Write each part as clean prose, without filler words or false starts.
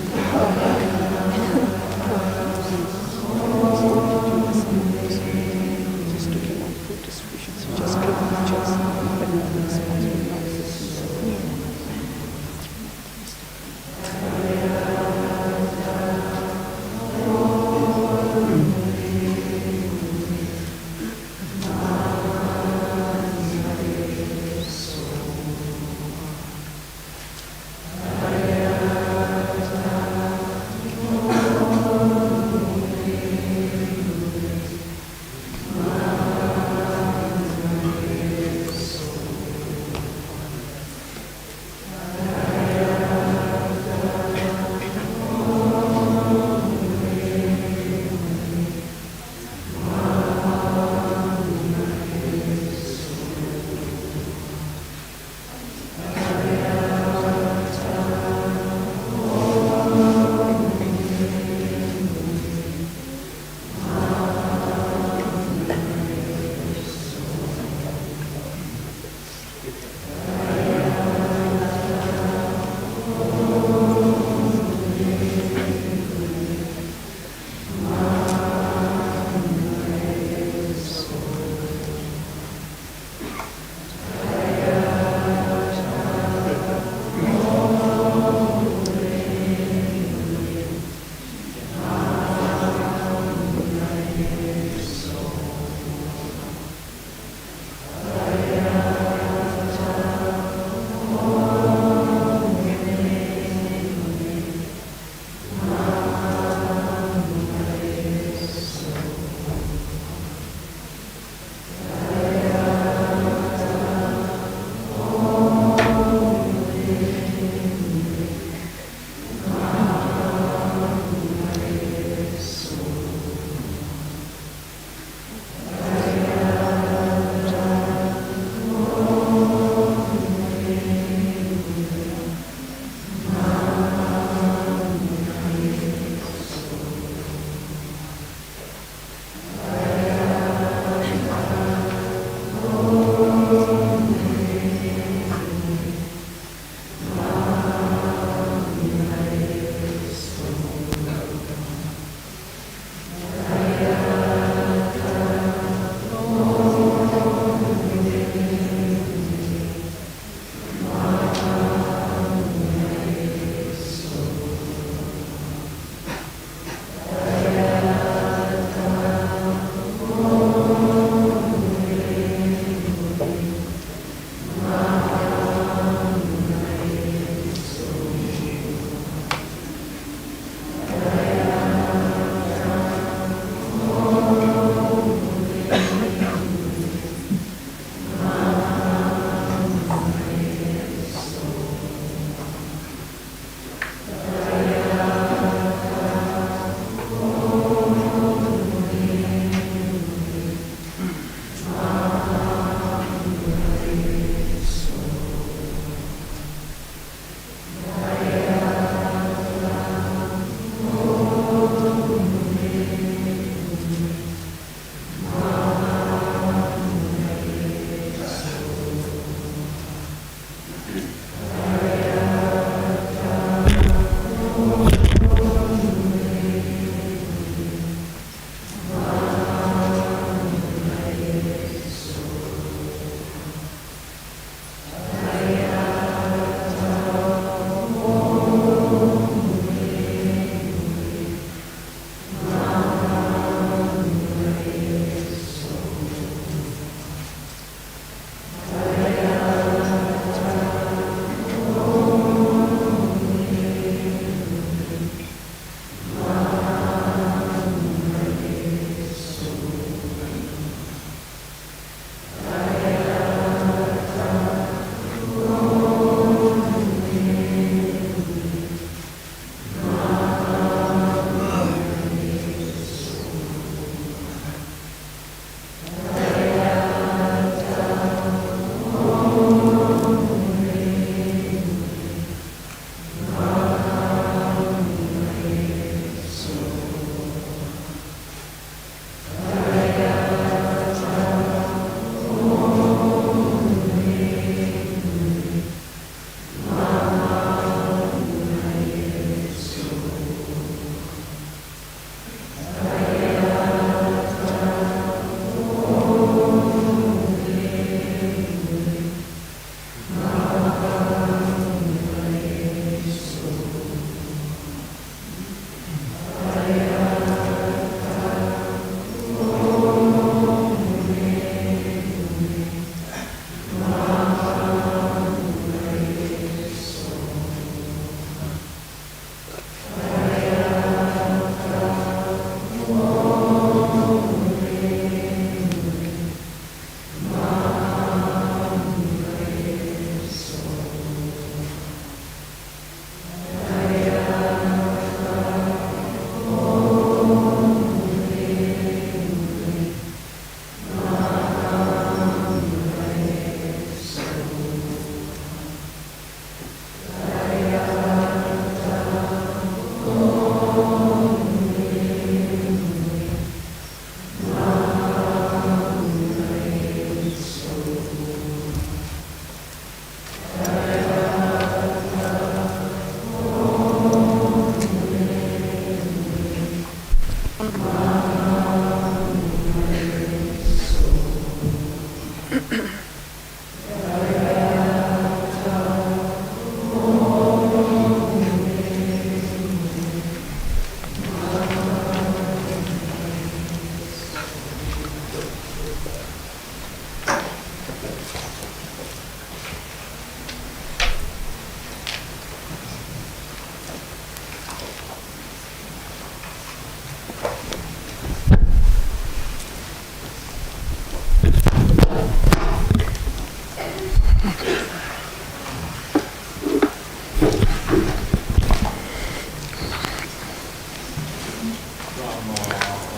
Just talking about food distribution, so just give pictures, but not responsible nonsense.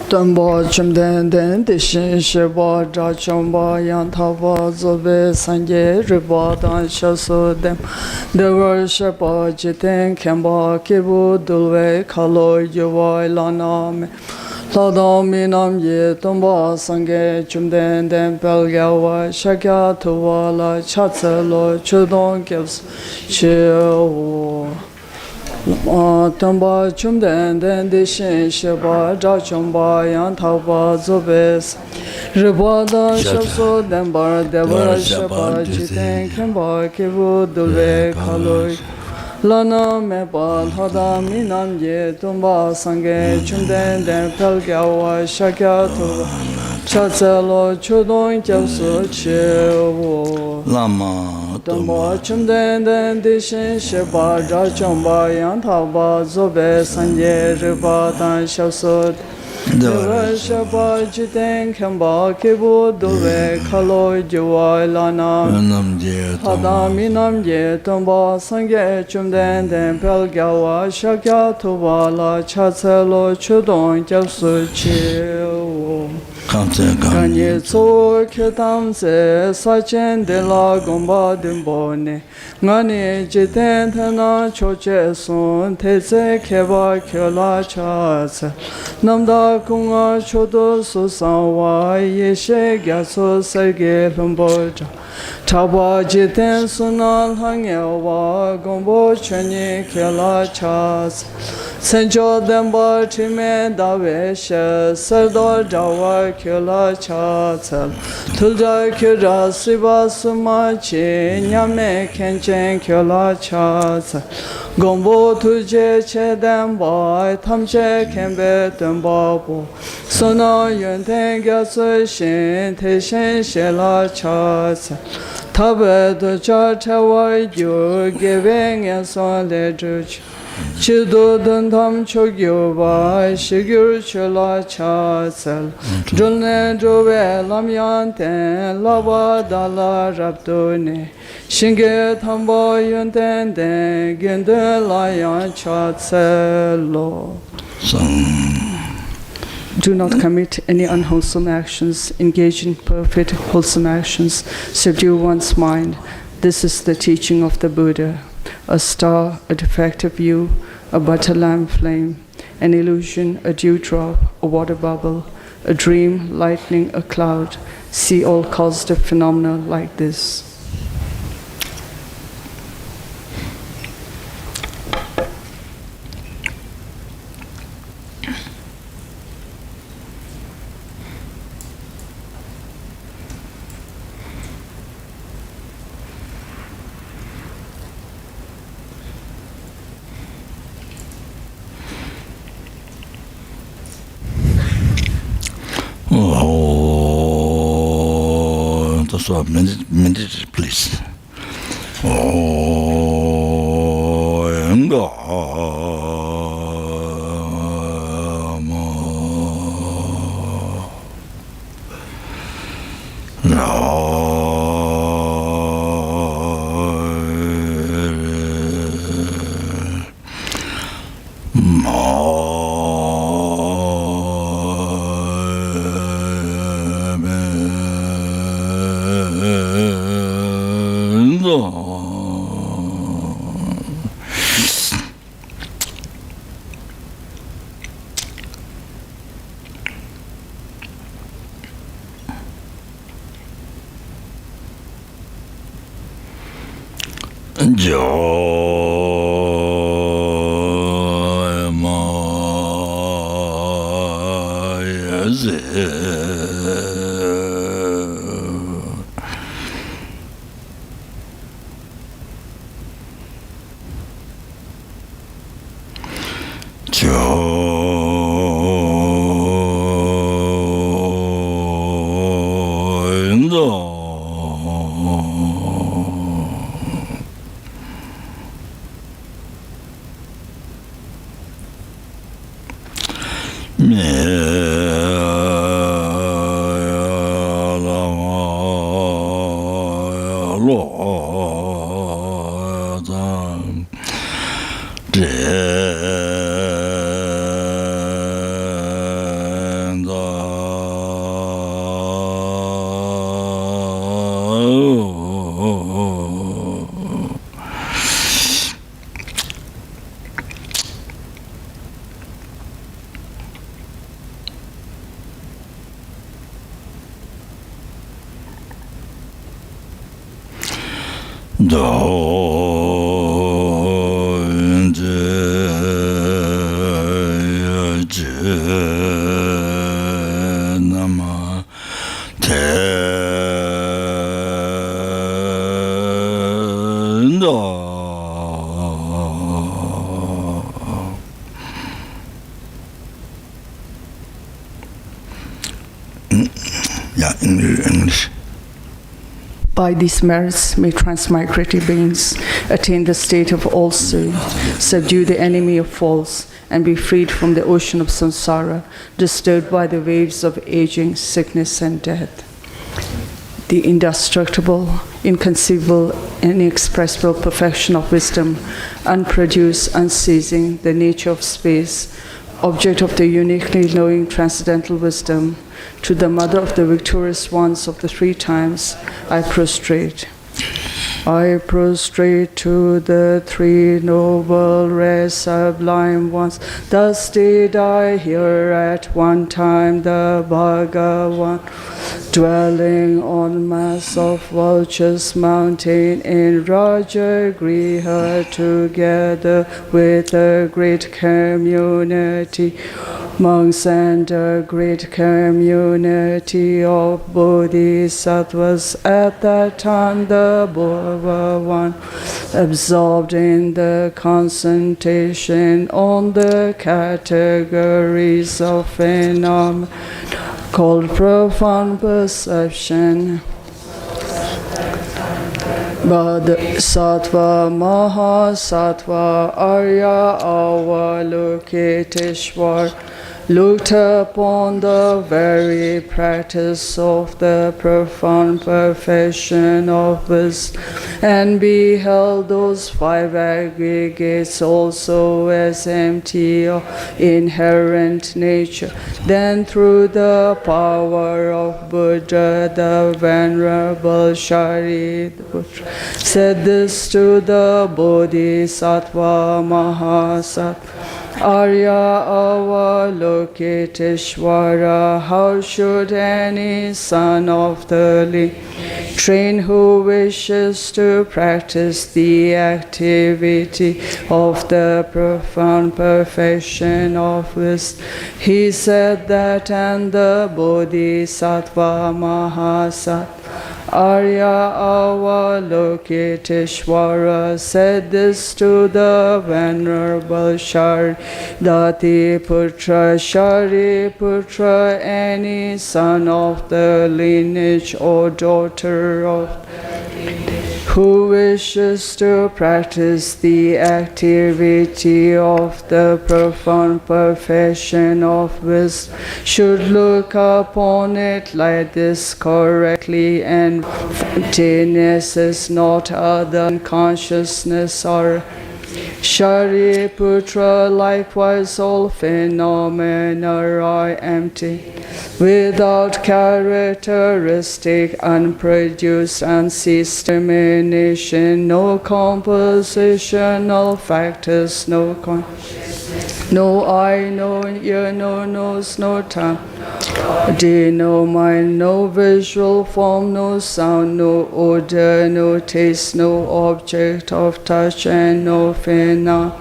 Tamba chumden den deshin sheba dra chomba yang taba zobe sanje riba dan shaso dem dewa sheba jiten kemba kibu dulwe kalo yuwa lana me Lada minam ye tamba sange chumden den pelgawa shakya tuwa la chatselo chudon kevs chewo Tamba chumden den deshin sheba dra chomba yang taba zobes riba da shabso den bar dewa sheba jiten kemba kibu dulwe kaloi Lana me ba thada minam ye tumba sange chumden den pelgawa shakya tuwa chatselo chudon kevs chewo Lama Tamba chumden den deshin sheba dra chomba yang taba zobe sanje riba dan shabso Dewa sheba jiten kemba kibu dulwe kalo juwa lana Hada minam ye tamba sange chumden den pelgawa shakya tuwa la chatselo chudon kyapsu chewo Kanye tso ketam se sachen de la gomba dimbone Ngani jiten tena choche sun te se keba kyola chase Namda kunga chodo su sanwa yeshe gyaso serge lumboja Chaba jiten sunal hangyewa gombo chanye kyola chase Senjo demba chime dawe she sardo jawa kyola chatsel Tulja kyura siva suma chi nyame kenchen kyola chatsel Gombo tuje che demba tamche kembe demba bo Sona yunten gyatso shin te shen shela chatsel Tabe do cha chawa yu gebe ngen son le juch Chido dantam chogyo ba shigyur chola chatsel Julne jove lamyan ten laba dala rabdone Shinge tamba yunten den gende layan chatselo Do not commit any unwholesome actions, engage in perfect wholesome actions, subdue one's mind. This is the teaching of the Buddha. A star, a defective view, a butter lamp flame, an illusion, a dewdrop, a water bubble, a dream, lightning, a cloud. See all causative phenomena like this. So meditate, please. Yeah, English. By these merits, may transmigratory beings attain the state of all soul, subdue the enemy of false, and be freed from the ocean of samsara, disturbed by the waves of aging, sickness, and death. The indestructible, inconceivable, inexpressible perfection of wisdom, unproduced, unceasing, the nature of space, object of the uniquely knowing transcendental wisdom, to the mother of the victorious ones of the three times, I prostrate. I prostrate to the three noble, rare, sublime ones. Thus did I hear at one time the Bhagavan, dwelling on mass of vultures mountain in Rajagriha, together with a great community monks and a great community of bodhisattvas. At that time the Bhagavan, absorbed in the concentration on the categories of phenomena called profound perception, Bodhisattva, Mahasattva, Arya, Avalokiteshvara, looked upon the very practice of the profound perfection of wisdom, and beheld those five aggregates also as empty of inherent nature. Then through the power of Buddha, the Venerable Shariputra said this to the Bodhisattva, Mahasattva, Arya, Avalokiteshvara, how should any son of the lineage train who wishes to practice the activity of the profound perfection of wisdom? He said that, and the Bodhisattva Mahasattva Arya Avalokiteshvara said this to the Venerable Shariputra, Shariputra, any son of the lineage or daughter of who wishes to practice the activity of the profound perfection of wisdom should look upon it like this correctly, and emptiness is not other than consciousness or Shariputra, likewise all phenomena are empty, without characteristic, unproduced, unceased termination, no compositional factors, no eye, no ear, no nose, no tongue, no mind, no visual form, no sound, no odor, no taste, no object of touch, and no phenomena.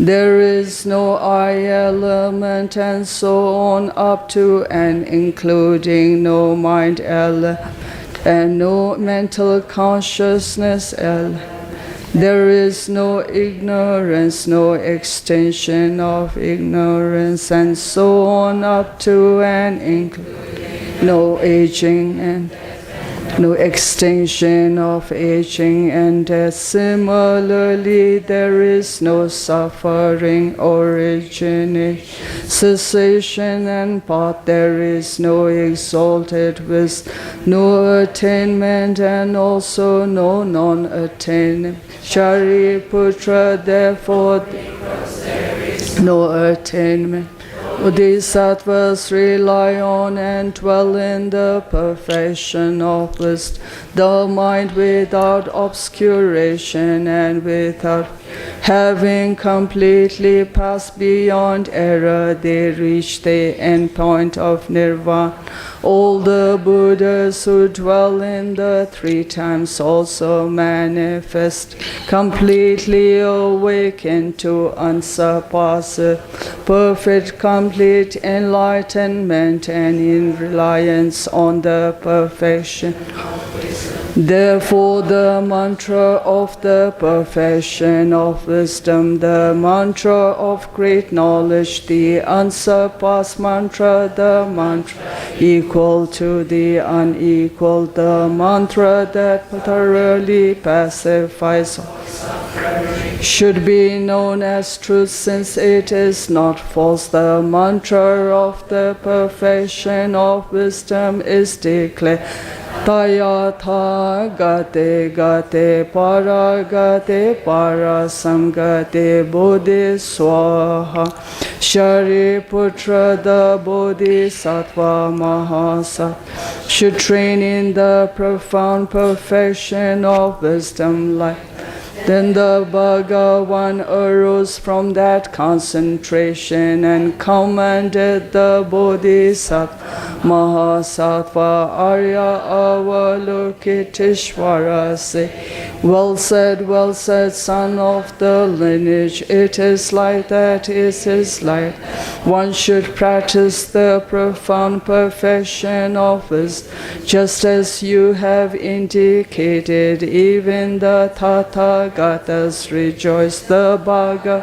There is no I element, and so on up to and including no mind element and no mental consciousness element. There is no ignorance, no extension of ignorance, and so on up to and including no aging and no extinction of aging and death. Similarly, there is no suffering, origination, cessation, and path. There is no exalted wisdom, no attainment, and also no non-attainment. Shariputra, therefore, no attainment. Bodhisattvas rely on and dwell in the perfection of wisdom, the mind without obscuration and without Having completely passed beyond error, they reach the end point of nirvana. All the Buddhas who dwell in the three times also manifest, completely awakened to unsurpassed, perfect, complete enlightenment, and in reliance on the perfection. Therefore, the mantra of the perfection of wisdom, the mantra of great knowledge, the unsurpassed mantra, the mantra equal to the unequal, the mantra that thoroughly pacifies all, should be known as truth, since it is not false. The mantra of the perfection of wisdom is declared. Tayatha gate gate para gate para samgate bodhi swaha. Shariputra, the Bodhisattva Mahasa, should train in the profound perfection of wisdom light. Then the Bhagavan arose from that concentration and commanded the Bodhisattva Mahasattva Arya Avalokiteshvara, say, well said, son of the lineage, it is like that, it is like. One should practice the profound perfection of wisdom, just as you have indicated. Even the Tathagatas rejoice. The Bhagavan,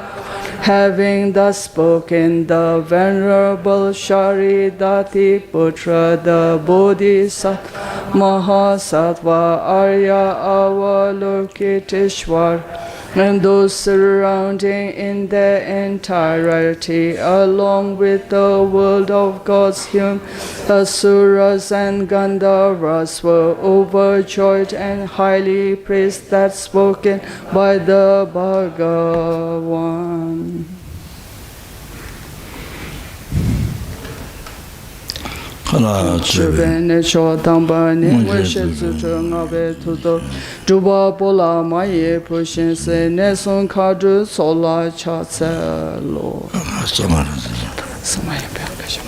having thus spoken, the Venerable Sharidati Putra, the Bodhisattva Mahasattva Arya Avalokiteshvara, and those surrounding in their entirety, along with the world of gods, human, asuras and gandharvas, were overjoyed and highly praised that spoken by the Bhagavan. Chubene chodambane weshe zutra ngabe tudo juba bola maye pushin se neson kadu sola chatselo. Samaya beakasha.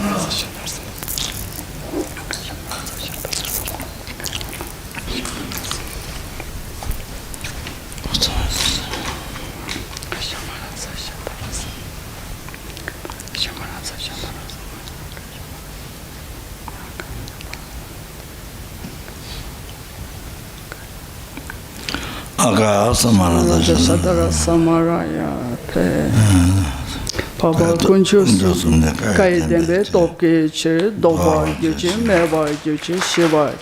Aga Samarada Sadara Samaraya Pe Papa Kunchus Kaidembe Topke Che Doba Yuchi Meba Yuchi Shiva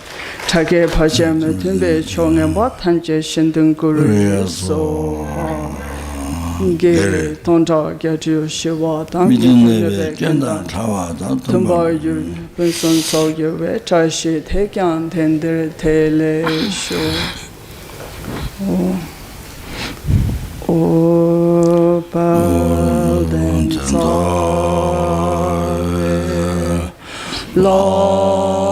Take Pachem Timbe Chong and Wat Tanje Shindun Guru So Ge Tonta Get you Shiva Midin Genda Tawada Tumba you Benson So you Tashi Take on Tender Tele Show. O Palden Tsave Lama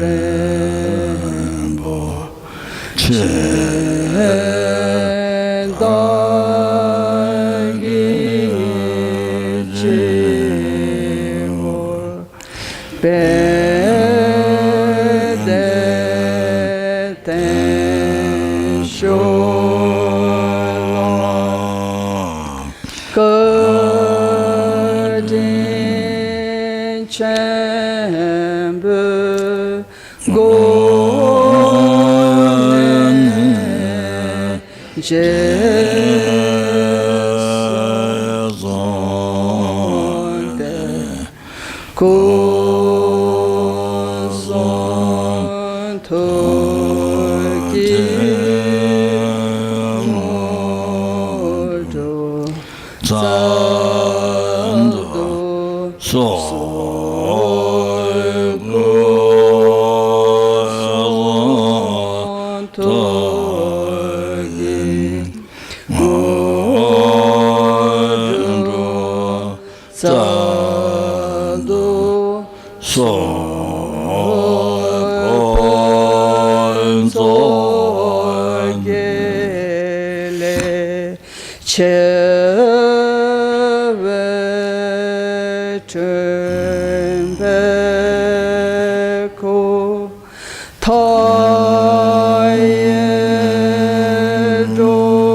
Rinpoche So Chewe Tumbe Ko Taye Dove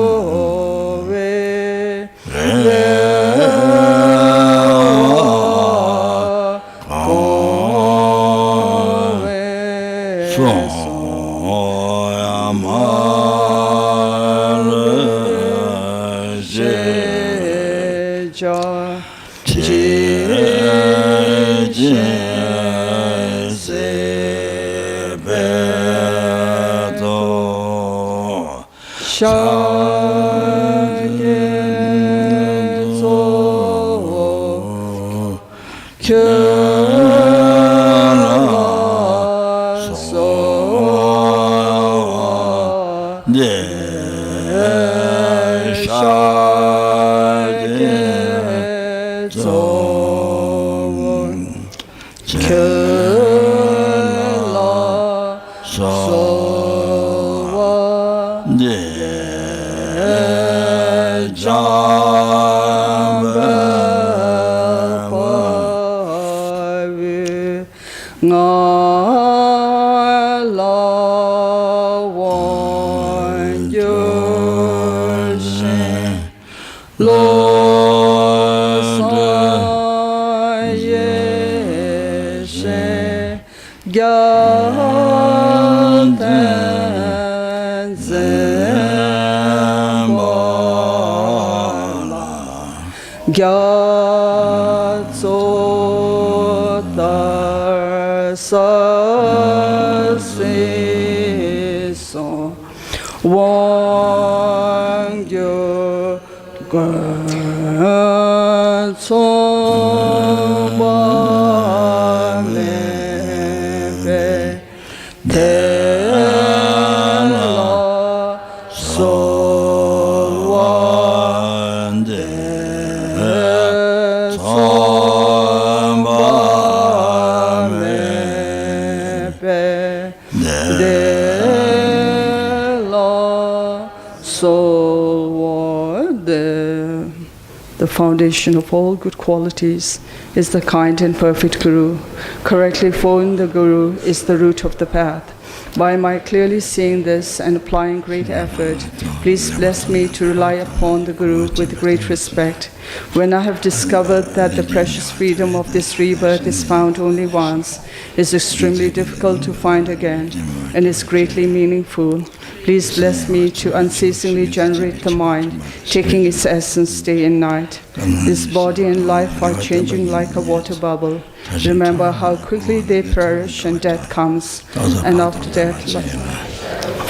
The foundation of all good qualities is the kind and perfect Guru. Correctly following the Guru is the root of the path. By my clearly seeing this and applying great effort, please bless me to rely upon the Guru with great respect. When I have discovered that the precious freedom of this rebirth is found only once, is extremely difficult to find again, and is greatly meaningful, please bless me to unceasingly generate the mind, taking its essence day and night. This body and life are changing like a water bubble. Remember how quickly they perish and death comes, and after death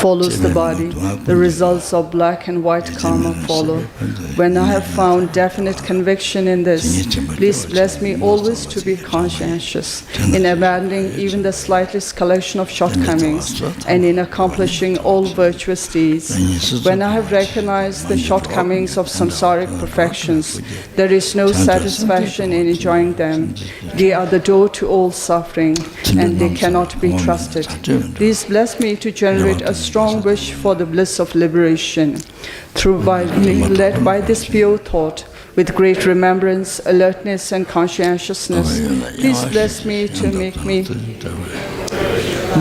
follows the body. The results of black and white karma follow. When I have found definite conviction in this, please bless me always to be conscientious in abandoning even the slightest collection of shortcomings and in accomplishing all virtuous deeds. When I have recognized the shortcomings of samsaric perfections, there is no satisfaction in enjoying them. They are the door to all suffering, and they cannot be trusted. Please bless me to generate a strong wish for the bliss of liberation, led by this pure thought, with great remembrance, alertness, and conscientiousness. Please bless me to make me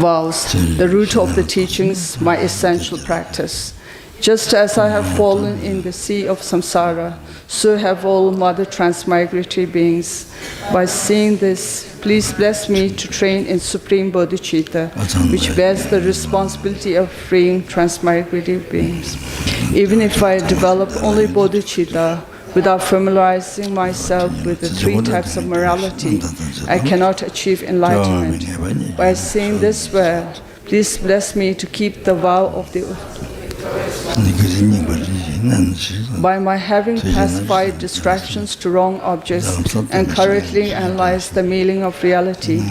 vows, the root of the teachings, my essential practice. Just as I have fallen in the sea of samsara, so have all mother transmigratory beings. By seeing this, please bless me to train in Supreme Bodhicitta, which bears the responsibility of freeing transmigratory beings. Even if I develop only Bodhicitta, without familiarizing myself with the three types of morality, I cannot achieve enlightenment. By seeing this well, please bless me to keep the vow of the by my having pacified distractions to wrong objects and correctly analyzed the meaning of reality,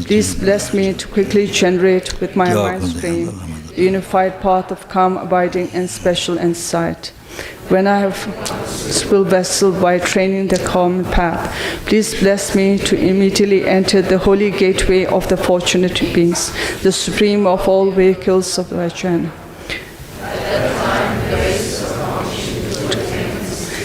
please bless me to quickly generate with my mind stream the unified path of calm abiding and special insight. When I have spilled vessel by training the common path, please bless me to immediately enter the holy gateway of the fortunate beings, the supreme of all vehicles of Vajrayana.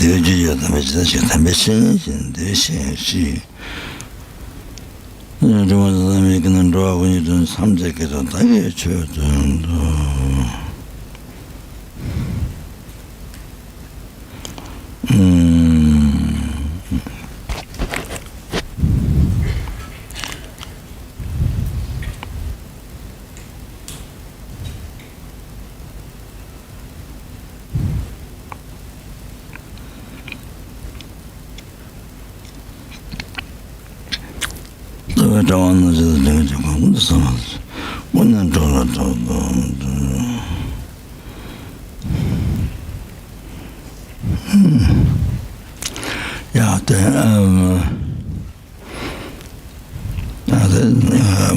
되지요. 담배 신신 대신시. 정말 그는 좋아하고 있는 삼재께서 다게 줘도 저는 저는 조금 무서워. 원년 돌아도 yeah, the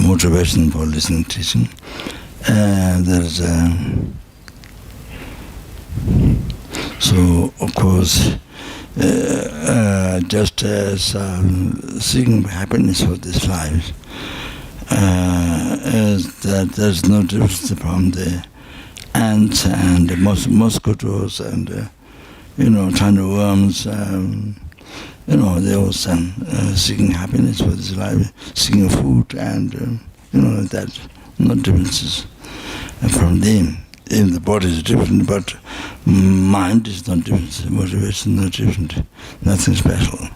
motivation for listening teaching. There's so of course just as seeking happiness for this life, is that there's no difference from the ants and the mosquitoes and tiny worms. They all seeking happiness for this life, seeking food, and that no differences from them. Even the body is different, but mind is not different, motivation is not different, nothing special.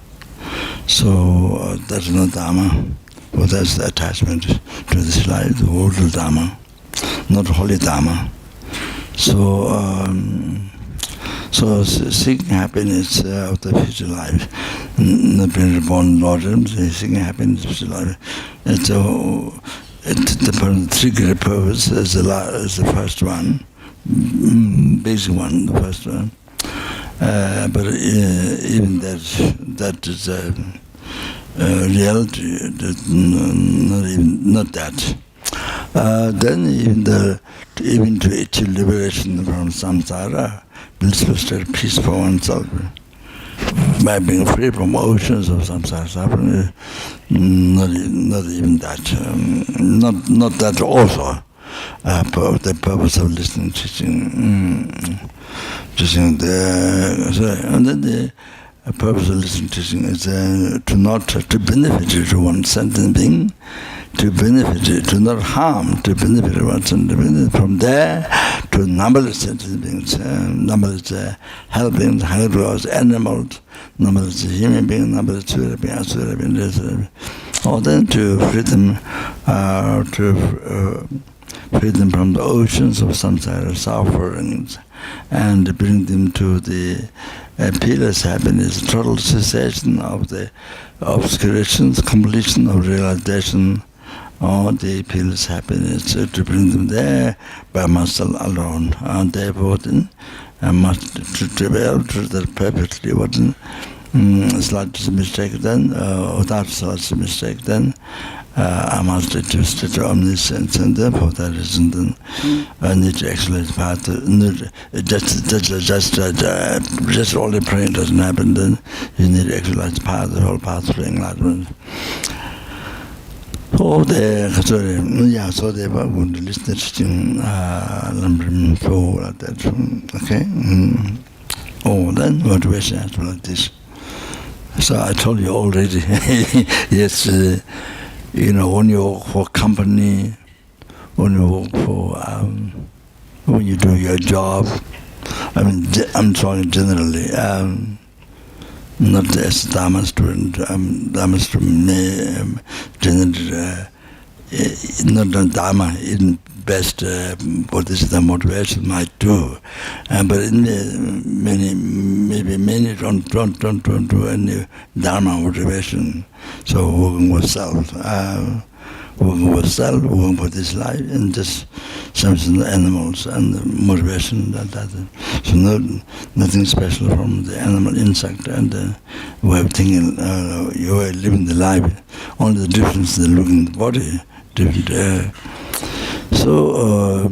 So that's not Dharma, but that's the attachment to this life, the worldly Dharma, not holy Dharma. So seeking happiness of the future life, not being reborn Lord, seeking happiness of the future life. The three great purposes is the first one, basic one, the first one. But even that is a reality, not that. Then even to achieve liberation from samsara, blissful state, peace for oneself, by being free from oceans of samsara suffering, not even that. Not that also. The purpose of listening, teaching, and then the purpose of listening, teaching is to benefit to one sentient being, to benefit, to not harm, to benefit one sentient being. From there to numberless sentient beings, numberless helping, helpless animals, numberless human beings, numberless asura beings, or then to free them, free them from the oceans of samsara sufferings, and bring them to the peerless happiness, total cessation of the obscurations, completion of realization, or the peerless happiness, to bring them there by muscle alone. And therefore, then, must to be able to that perfectly. Slight mistake then, without slight mistake then, I must reduce to omniscience, and therefore that reason then I need to actualize path. Just only praying doesn't happen. Then you need to actualize path, the whole path for enlightenment. So they were going to listen to teaching like that. Okay. Then motivation has like this. So I told you already. Yes. When you work for a company, when you work for, when you do your job, I mean, I'm talking generally, not as a Dharma student, Dharma student, generally, not Dharma, in best Buddhist motivation might do, but in many don't do any Dharma motivation. So working with self, working for this life, and just something animals and the motivation that. So nothing special from the animal insect and the way of thinking. You are living the life. Only the difference is looking at the body different. So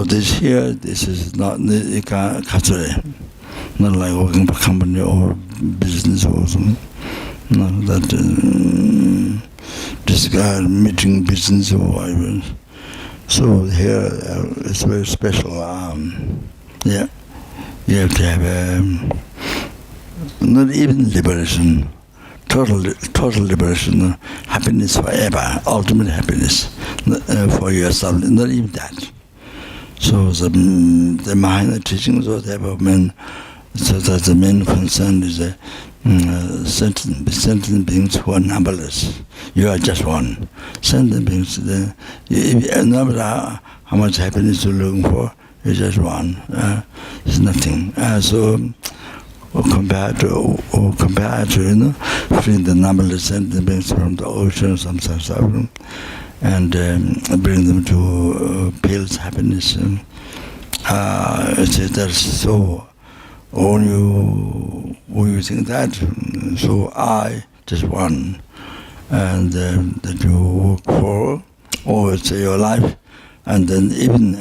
this is not katsure, not like working for a company or business or something. No, that this guy meeting business or whatever. So here it's very special. Yeah, you have to have not even liberation, total liberation, happiness forever, ultimate happiness for yourself. Not even that. So the minor teachings or whatever mean, so that the main concern is sentient beings who are numberless. You are just one. Sentient beings, no matter how much happiness you're looking for, you're just one. It's nothing. Compared to freeing the numberless sentient beings from the ocean of samsara suffering, and bring them to peace, happiness. That's so. When you think that, so I just one, and that you work for, or it's your life, and then even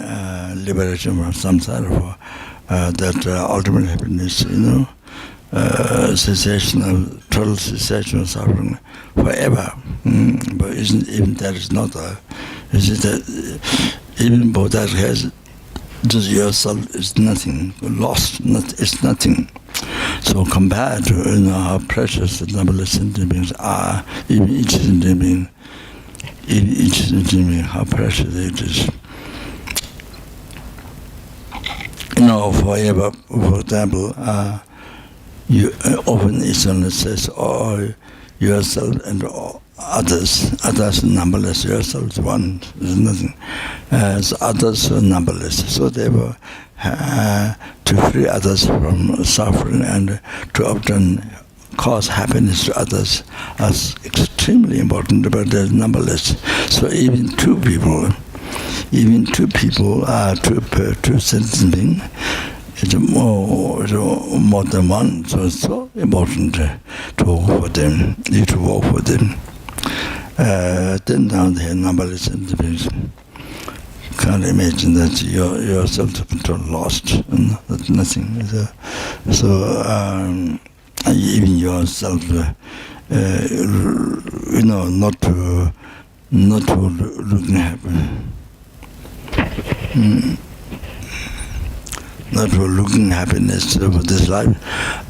liberation from samsara, for that ultimate happiness, total cessation of suffering forever. But isn't even that is not is it that even Buddha has just yourself is nothing, lost, it's nothing. So compared to how precious the numberless sentient beings are, even each sentient being, how precious it is. Forever, for example, you often Eastern says, yourself and others numberless, yourself is one, there's nothing. So others are numberless. So therefore, to free others from suffering and to obtain cause happiness to others is extremely important, but they're numberless. So even two people are two sentient beings. It's more than one, so it's so important to work for them. You to work for them. Then down there, numberless sentient beings. Can't imagine that your self-control lost, and that's nothing. So even yourself, not to looking happy. Not for looking happiness for this life,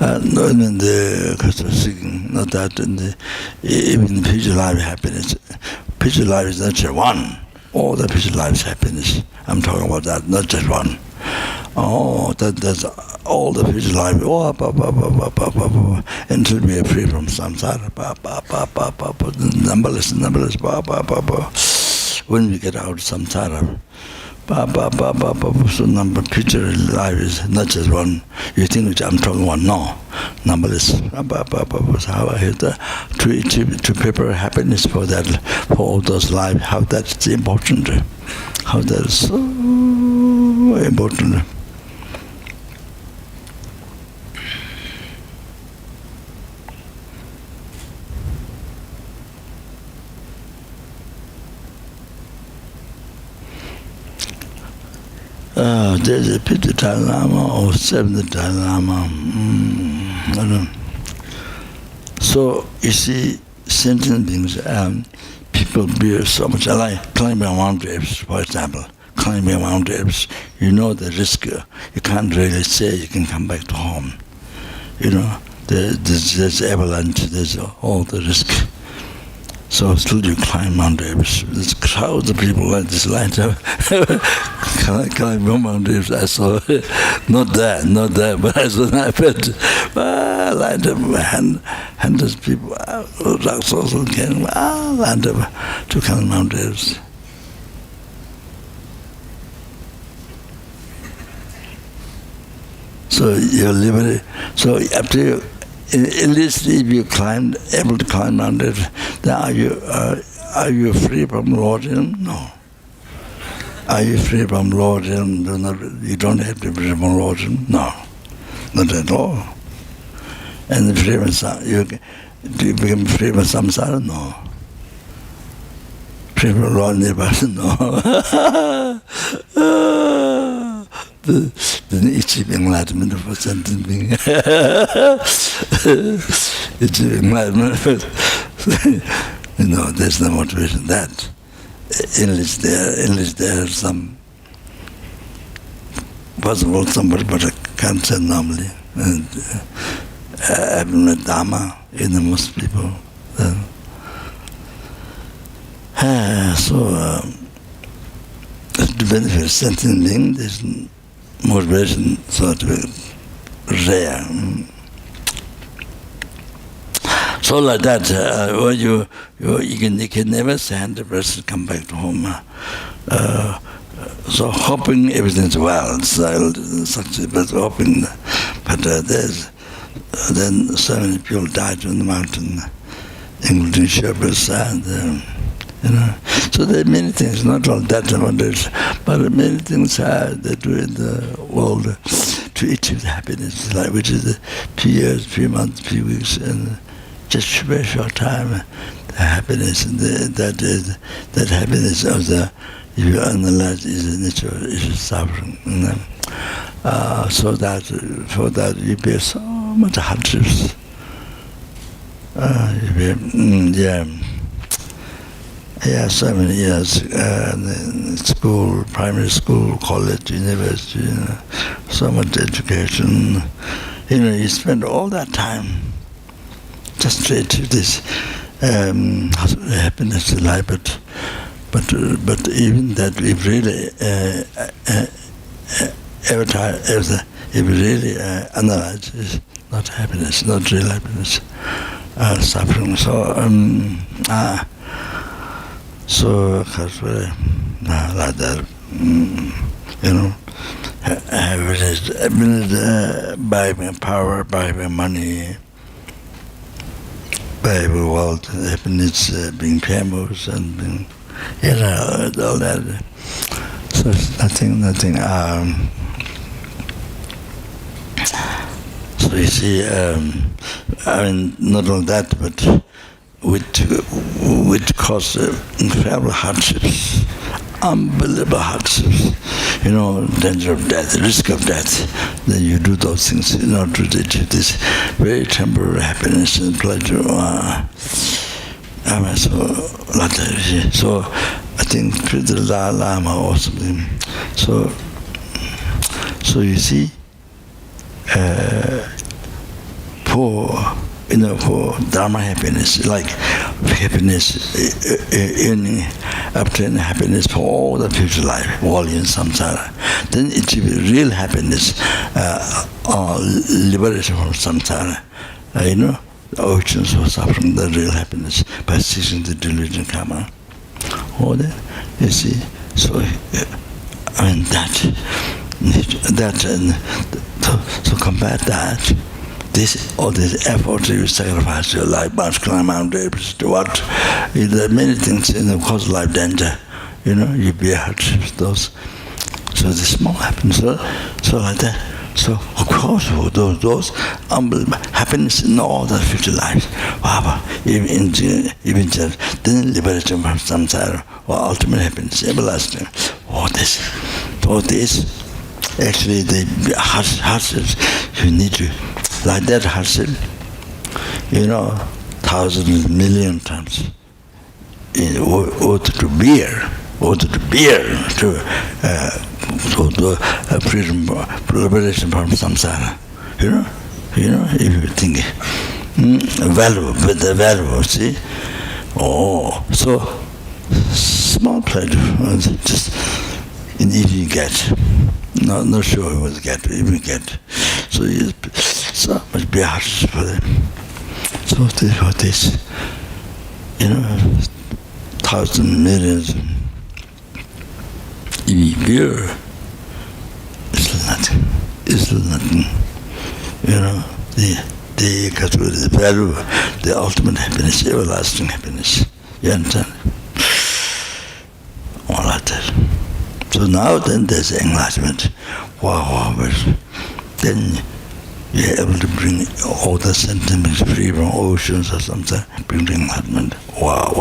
not in the seeking, not that in the even the future life happiness. Future life is not just one. All the future life happiness. I'm talking about that, not just one. That's all the future life. Until we are free from samsara. Numberless. When we get out of samsara. So future life is not just one. You think I'm talking one? No, numberless. How I hit to prepare happiness for that, for all those lives. How that's important. How that is so important. There's a fifth Dalai Lama or seventh Dalai Lama. I don't know. So you see, sentient beings, people bear so much. I like climbing mountains, for example. Climbing mountains, you know the risk. You can't really say you can come back to home. There's avalanche. There's all the risk. So still you climb Mount Everest. There's crowds of people like this lined up. Climb Mount Everest. I saw not that, but I saw an iPad. Lined up, hundreds of people. Rocks also came. Lined up to climb Mount Everest. So you're liberated. So after you, at least if you able to climb Mount Everest, then are you free from lordism? No. Are you free from lordism? You don't have to be free from lordism? No, not at all. And do you become free from samsara? No. Free from lordism? No. The achieving enlightenment for sentient being. Achieving enlightenment. There's no motivation. That English there are some possible somebody, but I can't say normally. And I've met Lama in the most people. So to benefit sentient being, this motivation sort of rare. So like that, you can never say 100% come back to home. So hoping everything's well, succeed, but hoping. But then so many people died on the mountain, including Sherpas, and So there are many things, not all that wonders, but many things they do in the world to achieve the happiness, like which is 2 years, 3 months, 3 weeks, and just a very short time, the happiness, and that happiness of the, if you analyze, is a nature, is a suffering. So that for that you bear so much hardships. So many years in school, primary school, college, university, so much education. You spend all that time just to achieve this happiness in life, but even that, if really if we really analyze, it's not happiness, not real happiness, suffering. So like that, happiness by power, by money, by wealth, happiness being famous and being, all that. So it's nothing. So you see, not only that, but which cause incredible hardships, unbelievable hardships, danger of death, risk of death. Then you do those things in order to achieve this very temporary happiness and pleasure. So I think the Lama or something. So you see, for Dharma happiness, like happiness, obtain happiness for all the future life, all in samsara. Then it will be real happiness, liberation from samsara. The oceans of suffering, the real happiness, by ceasing the delusion karma. All that, you see. So, so combat that. All this effort, you sacrifice your life, must climb mountains, to what? There are many things in the cause life danger. You bear hardships, those. So the small happens, so like that. So of course, those unbelievable happiness in all the future lives. Wow, even just then liberation from samsara, or ultimate happiness, everlasting. All this, actually the hardships you need to. Like that hardship, 1,000 million times to bear freedom, liberation from samsara. If you think value, see? So small pleasure, just if you get, not sure you will get, if you get. So so much be harsh for them. So this, 1,000 millions, if beer, it's nothing. They got rid of the value, the ultimate happiness, everlasting happiness. You understand? All like that. So now then there's enlightenment. Wow, then you're able to bring all the sentiments free from oceans or something, bring the enlightenment. Wow.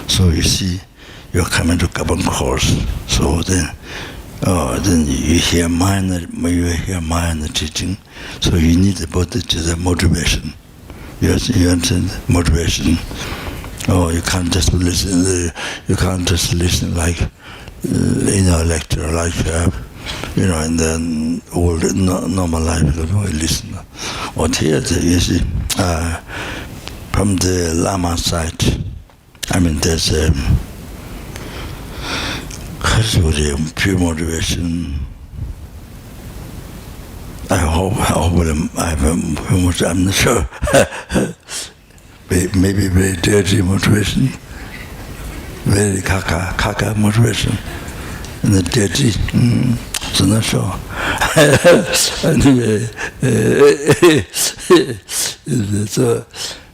So you see, you're coming to Kopan course. So then you hear mind teaching. So you need both the motivation. Yes, you understand motivation. Oh, you can't just listen. You can't just listen like lecture, like in the old normal life. You listen. What here, you see, from the Lama side, I mean, there's pure motivation. I hope I have much. I'm not sure. Maybe very dirty motivation, very kaka motivation, and the dirty. So not sure. Anyway, so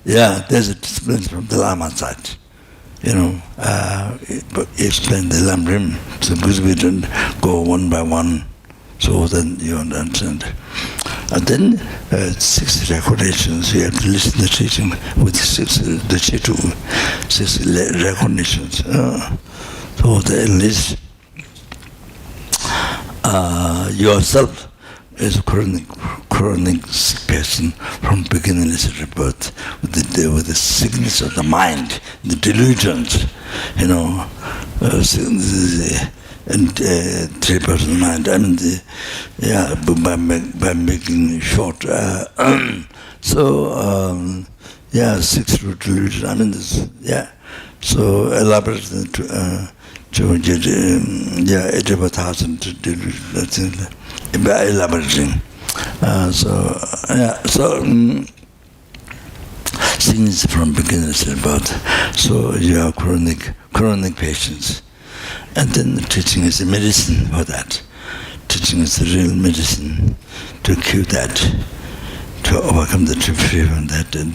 yeah, there's a discipline from the Lama side. Explain the Lamrim, so because we don't go one by one, so then you understand. And then 6 recognitions, you have to listen to the teaching with 6 recognitions. So that at least yourself is a chronic sick person from beginningless rebirth, with the sickness of the mind, the delusions, and 3% of mind. I mean, by making short. 6 root delusions. I mean, this, yeah. So elaborate 85,000 delusions. By elaborating. Sickness from beginners about. So you have chronic patients. And then the teaching is the medicine for that. Teaching is the real medicine to cure that, to overcome the trip free from that. And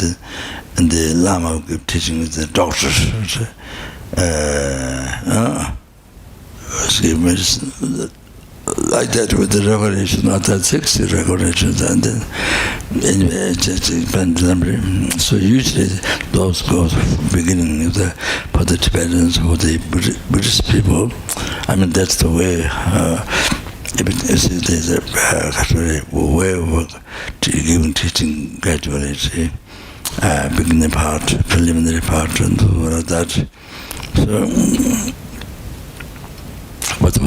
the Lama teaching is the doctors. Give medicine like that with the revelation, not that 60 revelations, and then anyway, just expand the number. So usually those goes beginning for the Tibetans, for the Buddhist people. I mean, that's the way. There's a way of giving teaching gradually. See, beginning part, preliminary part, and all of that. So. But the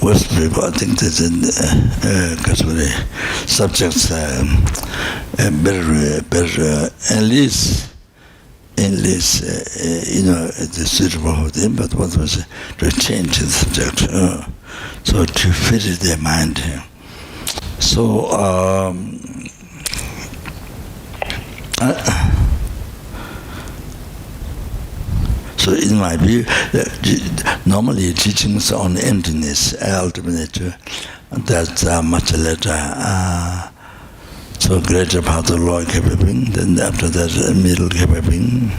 West people, I think there's subjects better at least it's suitable for them. But what was to change the subject, so to fit their mind. So. So in my view, normally teachings on emptiness, ultimate nature, that's much later. So greater part of lower capable, then after that middle capable,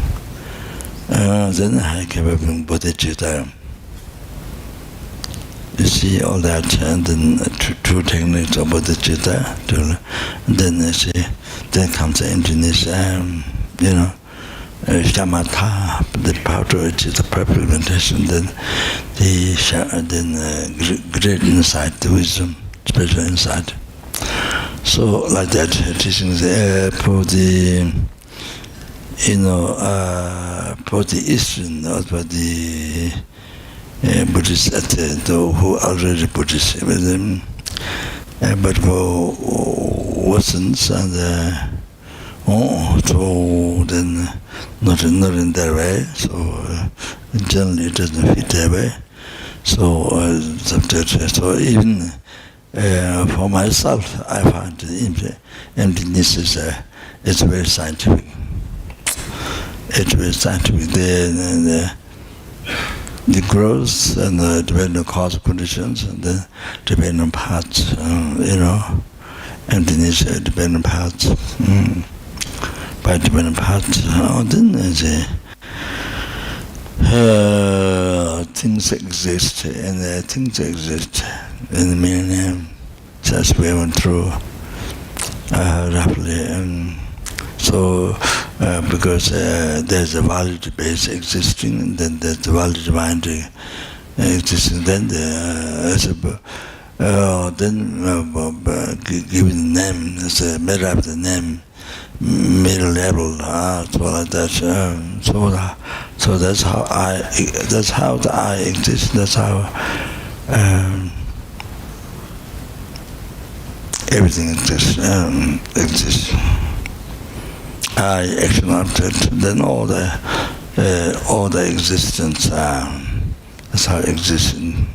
then high capable bodhicitta. You see all that, and then two techniques of bodhicitta, and then then comes the emptiness, shamatha, the powder, which is the perfect meditation, then great insight, the wisdom, special insight. So like that, teachings for the for the Eastern, or for the Buddhists, who are already Buddhists, but for Westerns and so then not in that way. So generally it doesn't fit that way. So even for myself, I find emptiness is very scientific. It's very scientific. The growth and the depending on causal conditions, and then depending on parts, emptiness depending on parts. By dependent parts, then things exist, and things exist in the millennium. Just we went through roughly, and so because there's a valid base existing, and then there's the valid mind existing, then there's give it a name, made up the name, middle level, so like that. So that's how I exist. That's how everything exists. I action object. Then all the existence. That's how it exists in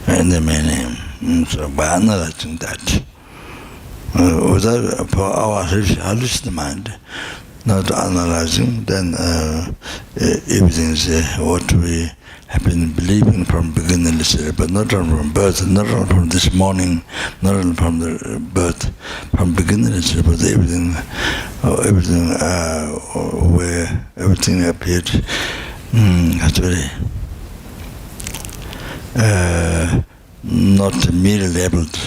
the meaning. So by analyzing that, without for our hallucinate mind, not analyzing, then everything is what we have been believing from beginning, but not only from birth, not only from this morning, not only from the birth, from beginning, but everything where everything appeared. That's very not merely labeled,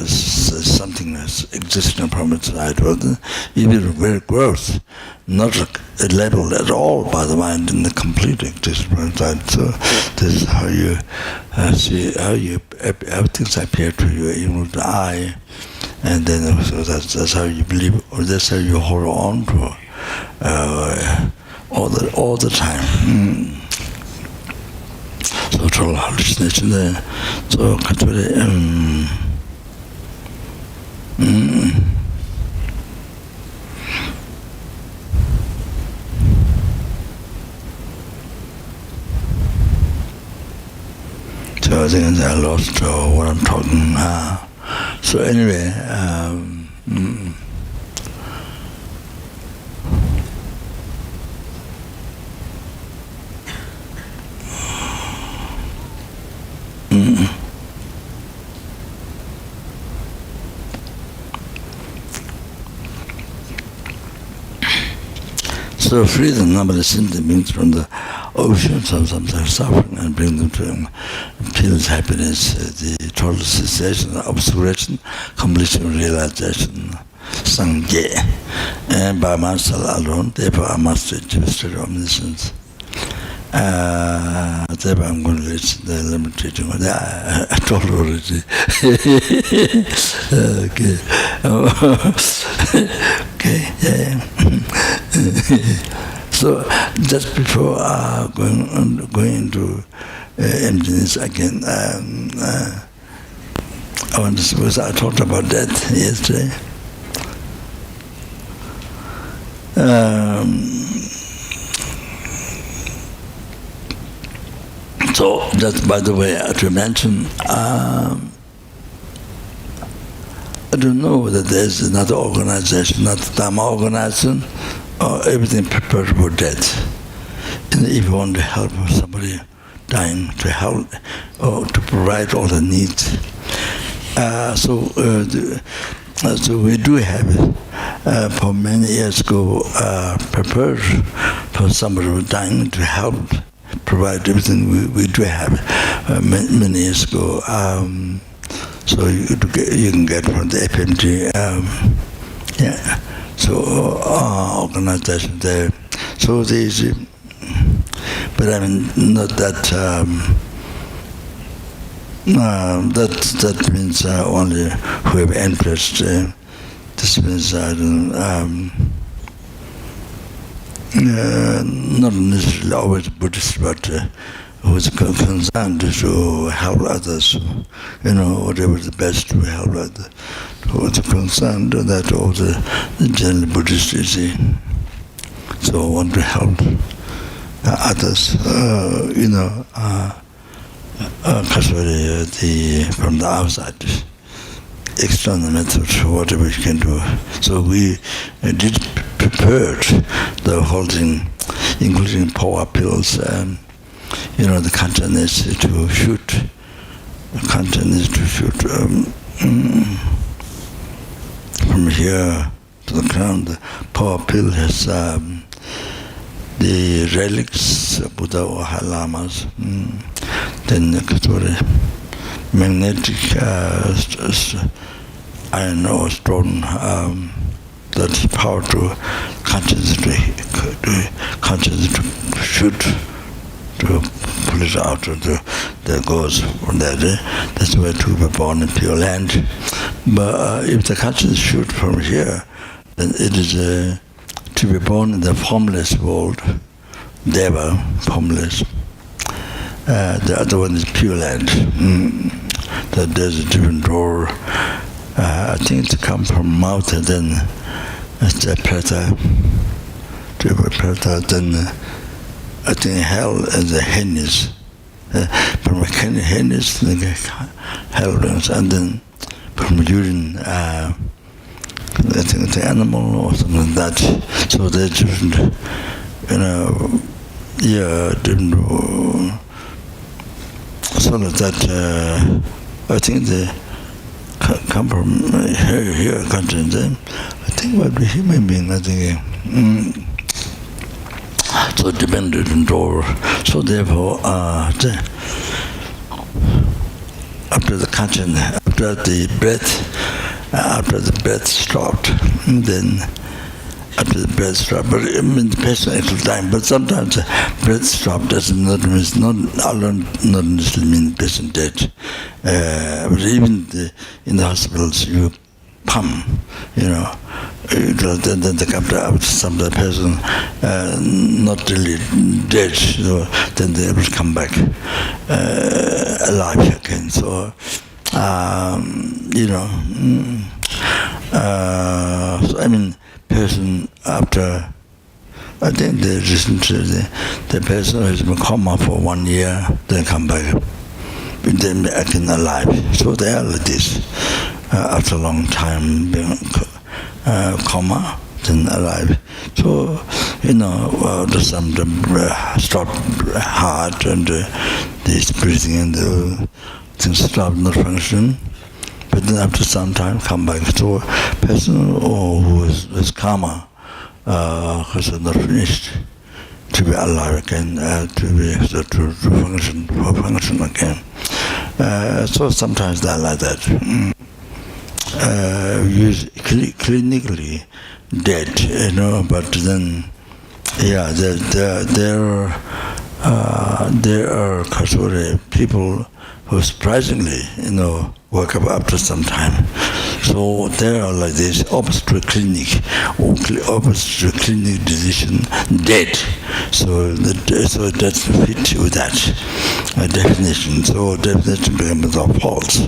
something that's existing from inside, but even very growth, not labeled at all by the mind in the complete existence from inside. So this is how you see how things appear to you, even with the eye, and then also that's how you believe, or that's how you hold on to all the time. So total hallucination there. So So I think I lost what I'm talking. So anyway, so free the number simply means from the oceans of samsara suffering and bring them to peace, happiness, the total cessation, obscuration, completion, realization, sangye. And by myself alone, therefore I must achieve omniscience. Therefore I'm going to reach the limitation. I told already. Okay, yeah. So just before going into emptiness again, I want to suppose I talked about that yesterday. So just by the way, to mention, I don't know whether there's another organization, not the Dharma organization, or everything prepared for death. And if you want to help somebody dying, to help or to provide all the needs. So we do have it. For many years ago, prepared for somebody who's dying to help provide everything we do have many years ago. So you can get from the FPMT, yeah. So organization there. So there's, but I mean not that. That means only who have interest. This means not necessarily always Buddhist, but who's concerned to help others, whatever the best to help others. Who's concerned that all the general Buddhist is so I want to help others, from the outside, external methods, whatever we can do. So we did prepared the whole thing, including power pills, the consciousness to shoot, from here to the ground. The power pill has the relics of Buddha or Lamas, then magnetic iron or stone, that's power to consciousness to shoot to pull it out, that goes from there. That's why to be born in Pure Land. But if the consciousness shoot from here, then it is to be born in the formless world, Deva, formless. The other one is Pure Land. That there's a different door. I think it's come from mouth, and then it's a preta, then I think hell is a Hennis. From a Hennis, hell runs, and then from urine, I think it's an animal or something like that. So they're different, different. So that I think they come from here country. I think what the human being, I think. So dependent on door. So therefore, after the consciousness, after the breath stopped, then after the breath stopped, but I mean the person actual time. But sometimes the breath stopped doesn't not necessarily mean the person dead. But even in the hospitals, you pump, then they come to some the person not really dead, so then they will come back alive again. So so I mean, person after, I think they listen to the person who has been coma for 1 year, then come back, then again alive. So they are like this. After a long time being coma, then alive. So, there's some stop heart and this breathing and the things stop not function. But then after some time come back. So person who is karma, because not finished, to be alive again, to function again. So sometimes they're like that. Clinically dead, but then, there are people who surprisingly, wake up after some time. So they are like this, opposite clinic, or opposite clinic decision, dead. So that's fit with that definition. So definition becomes false.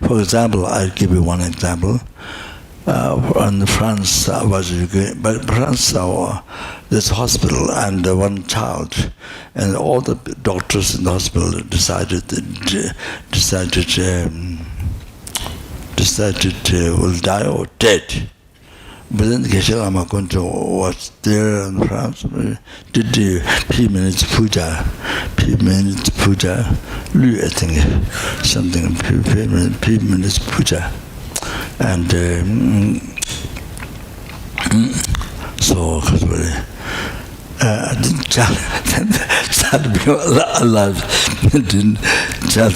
For example, I'll give you one example. In France, this hospital and one child, and all the doctors in the hospital decided will die or dead. But then Geshe Lama Kunto was there in France, did the P minutes puja, Lu, I think, something, P minutes puja. And so, child became alive, didn't child,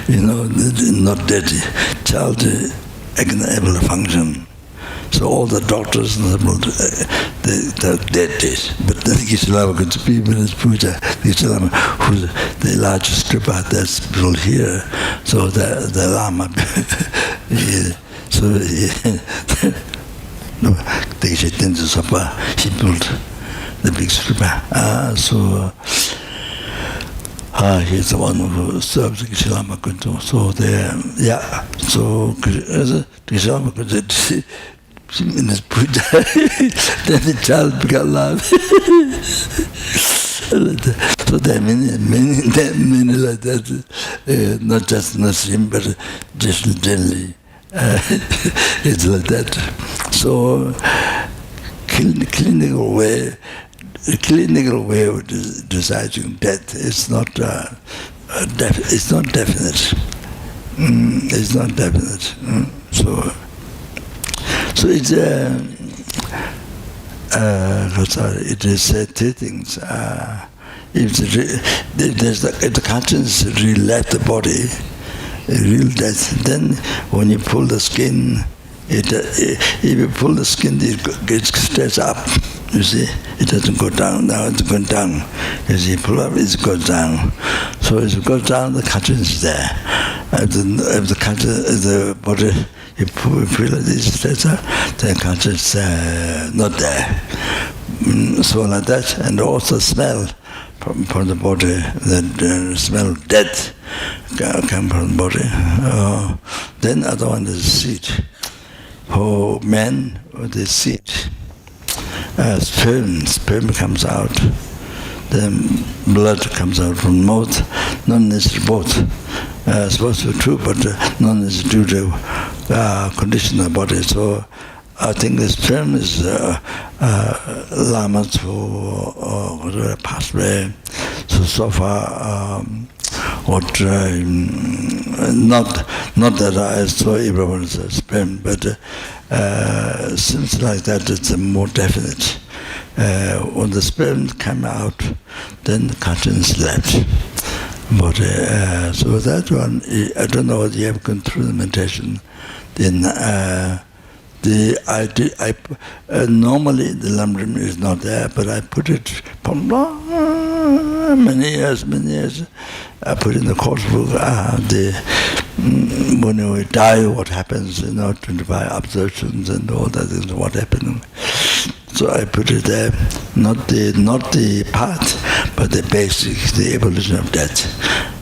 not dead, child able to function. So all the doctors and they're dead. But then Geshe Lama could be minutes puja. Geshe Lama, who's the largest tripper that's built here. So the Lama, so the Zopa, he built the big stripper. He's the one who serves Geshe Lama Kunto. So Geshe Lama Kunto, in his puja, then the child became alive. So there are many like that, not just him, but just generally. It's like that. So clinical way of deciding death is not it's not definite. It's not definite. So it's it is three things. If the conscience really left the body, real death, then when you pull the skin, If you pull the skin, it stays up. You see, it doesn't go down. Now it's going down. You see, pull up, it goes down. So as it goes down, the consciousness is there. If the body, you feel it stays up, the consciousness is not there. So like that, and also smell from the body, the smell of death come from the body. Then other one is seed. For men, the seed, sperm comes out, then blood comes out from mouth, not necessarily both. Supposed to be true, but not necessarily due to condition of the body. So I think the sperm is Lamas who passed away, so far, not that I saw everyone's sperm, but seems like that it's more definite. When the sperm came out, then the consciousness left. But so that one, I don't know whether you have gone through the meditation. Then normally the lamrim is not there, but I put it from many years. I put in the course book when we die, what happens, 25 observations and all that is what happened. So I put it there, not the path, but the basic, the evolution of death.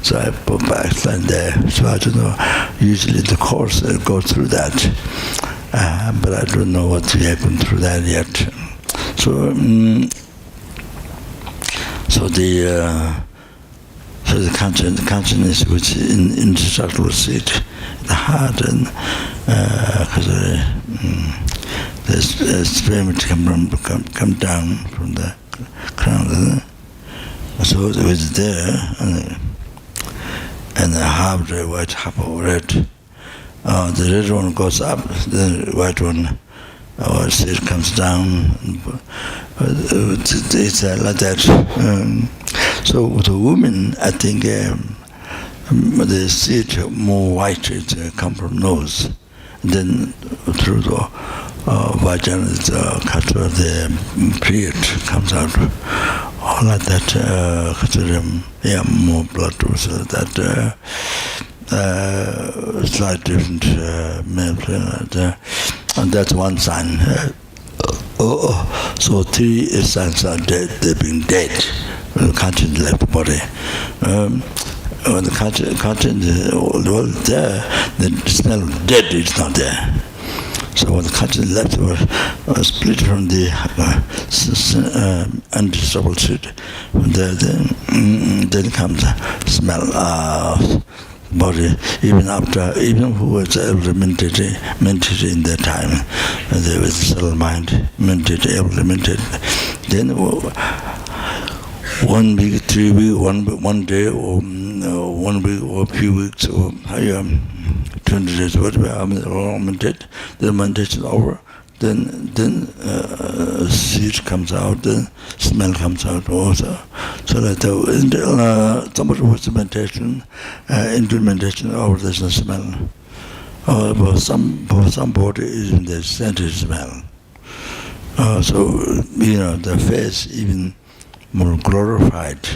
So I put my explain there. So I don't know. Usually the course goes through that, but I don't know what we have gone through that yet. So the consciousness which is indestructible seed, the heart, and the sperm come down from the crown. So it was there, and half the white, half red. The red one goes up, the white one, seed comes down. It's like that. So with the woman, I think the seed more white, it come from nose. And then through the vagina, the period comes out. All like that, more blood was that slight different male, and that's one sign. So 3 signs are dead, they've been dead. When the conscience left the body. When the conscience is there, the smell of dead is not there. So when the conscience left, was split from the undisturbed seed. Then comes the smell of body. Even who was able to meditate in that time, there was a subtle mind, able to meditate. Then 1 week, 3 weeks, one day, or 1 week, or a few weeks, or 20 days, whatever, I meditate. Then meditation over. Then seed comes out, then smell comes out also. So that somebody was meditation, into meditation over there's no smell. For some body even there's scented smell. So the face even more glorified,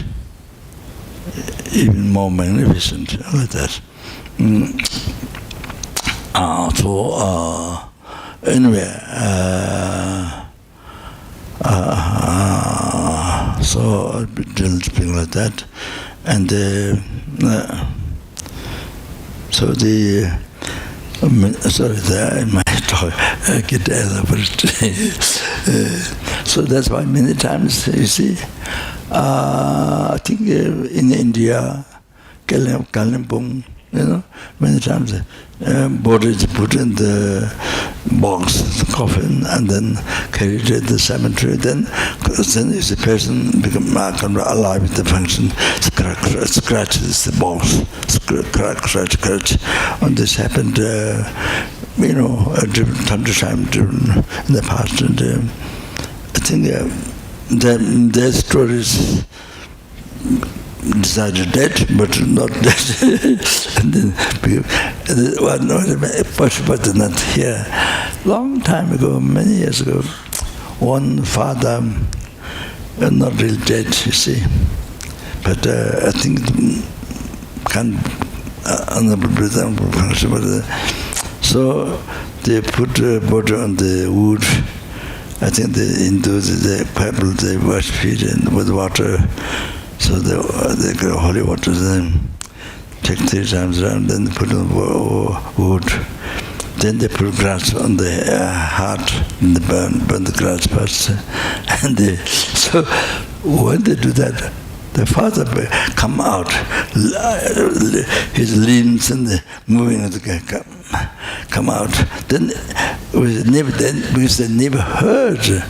even more magnificent, like that. Anyway, so I'll be doing something like that, and I might talk, get elaborate. So that's why many times, you see, I think in India, Kalimpong, many times body is put in the box, the coffin, and then carried to the cemetery. Then if the person becomes alive with the function, scratches the box, scratch. And this happened, time to time in the past. And I think their stories decided dead, but not dead. And then but not here. Long time ago, many years ago, one father, not really dead, you see, but I think so they put butter on the wood. I think the Hindus, the people, they wash feet and with water. So they get holy water, then take 3 times around, then they put on wood. Then they put grass on the heart, and they burn the grass first. And so when they do that, the father come out, his limbs and moving come out. Then because they never heard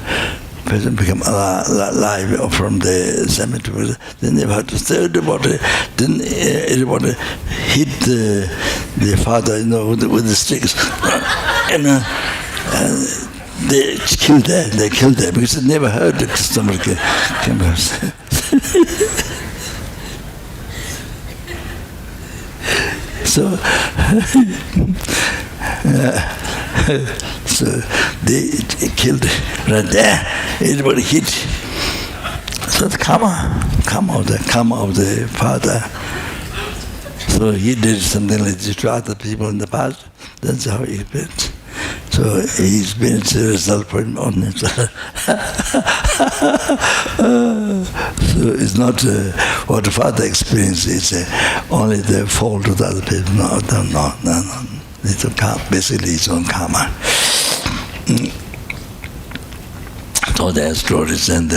person become alive from the cemetery. Then they had to stir the body. Then everybody hit the father, with the sticks, and they killed that. They killed that because they never heard the stomach came out. So. So they killed right there. Everybody hit. So the karma of the father. So he did something like this to other people in the past. That's how he went. So he's been a result for him on himself. So it's not what the father experienced. It's only the fault of the other people. No. It's basically its own karma. So there are stories, and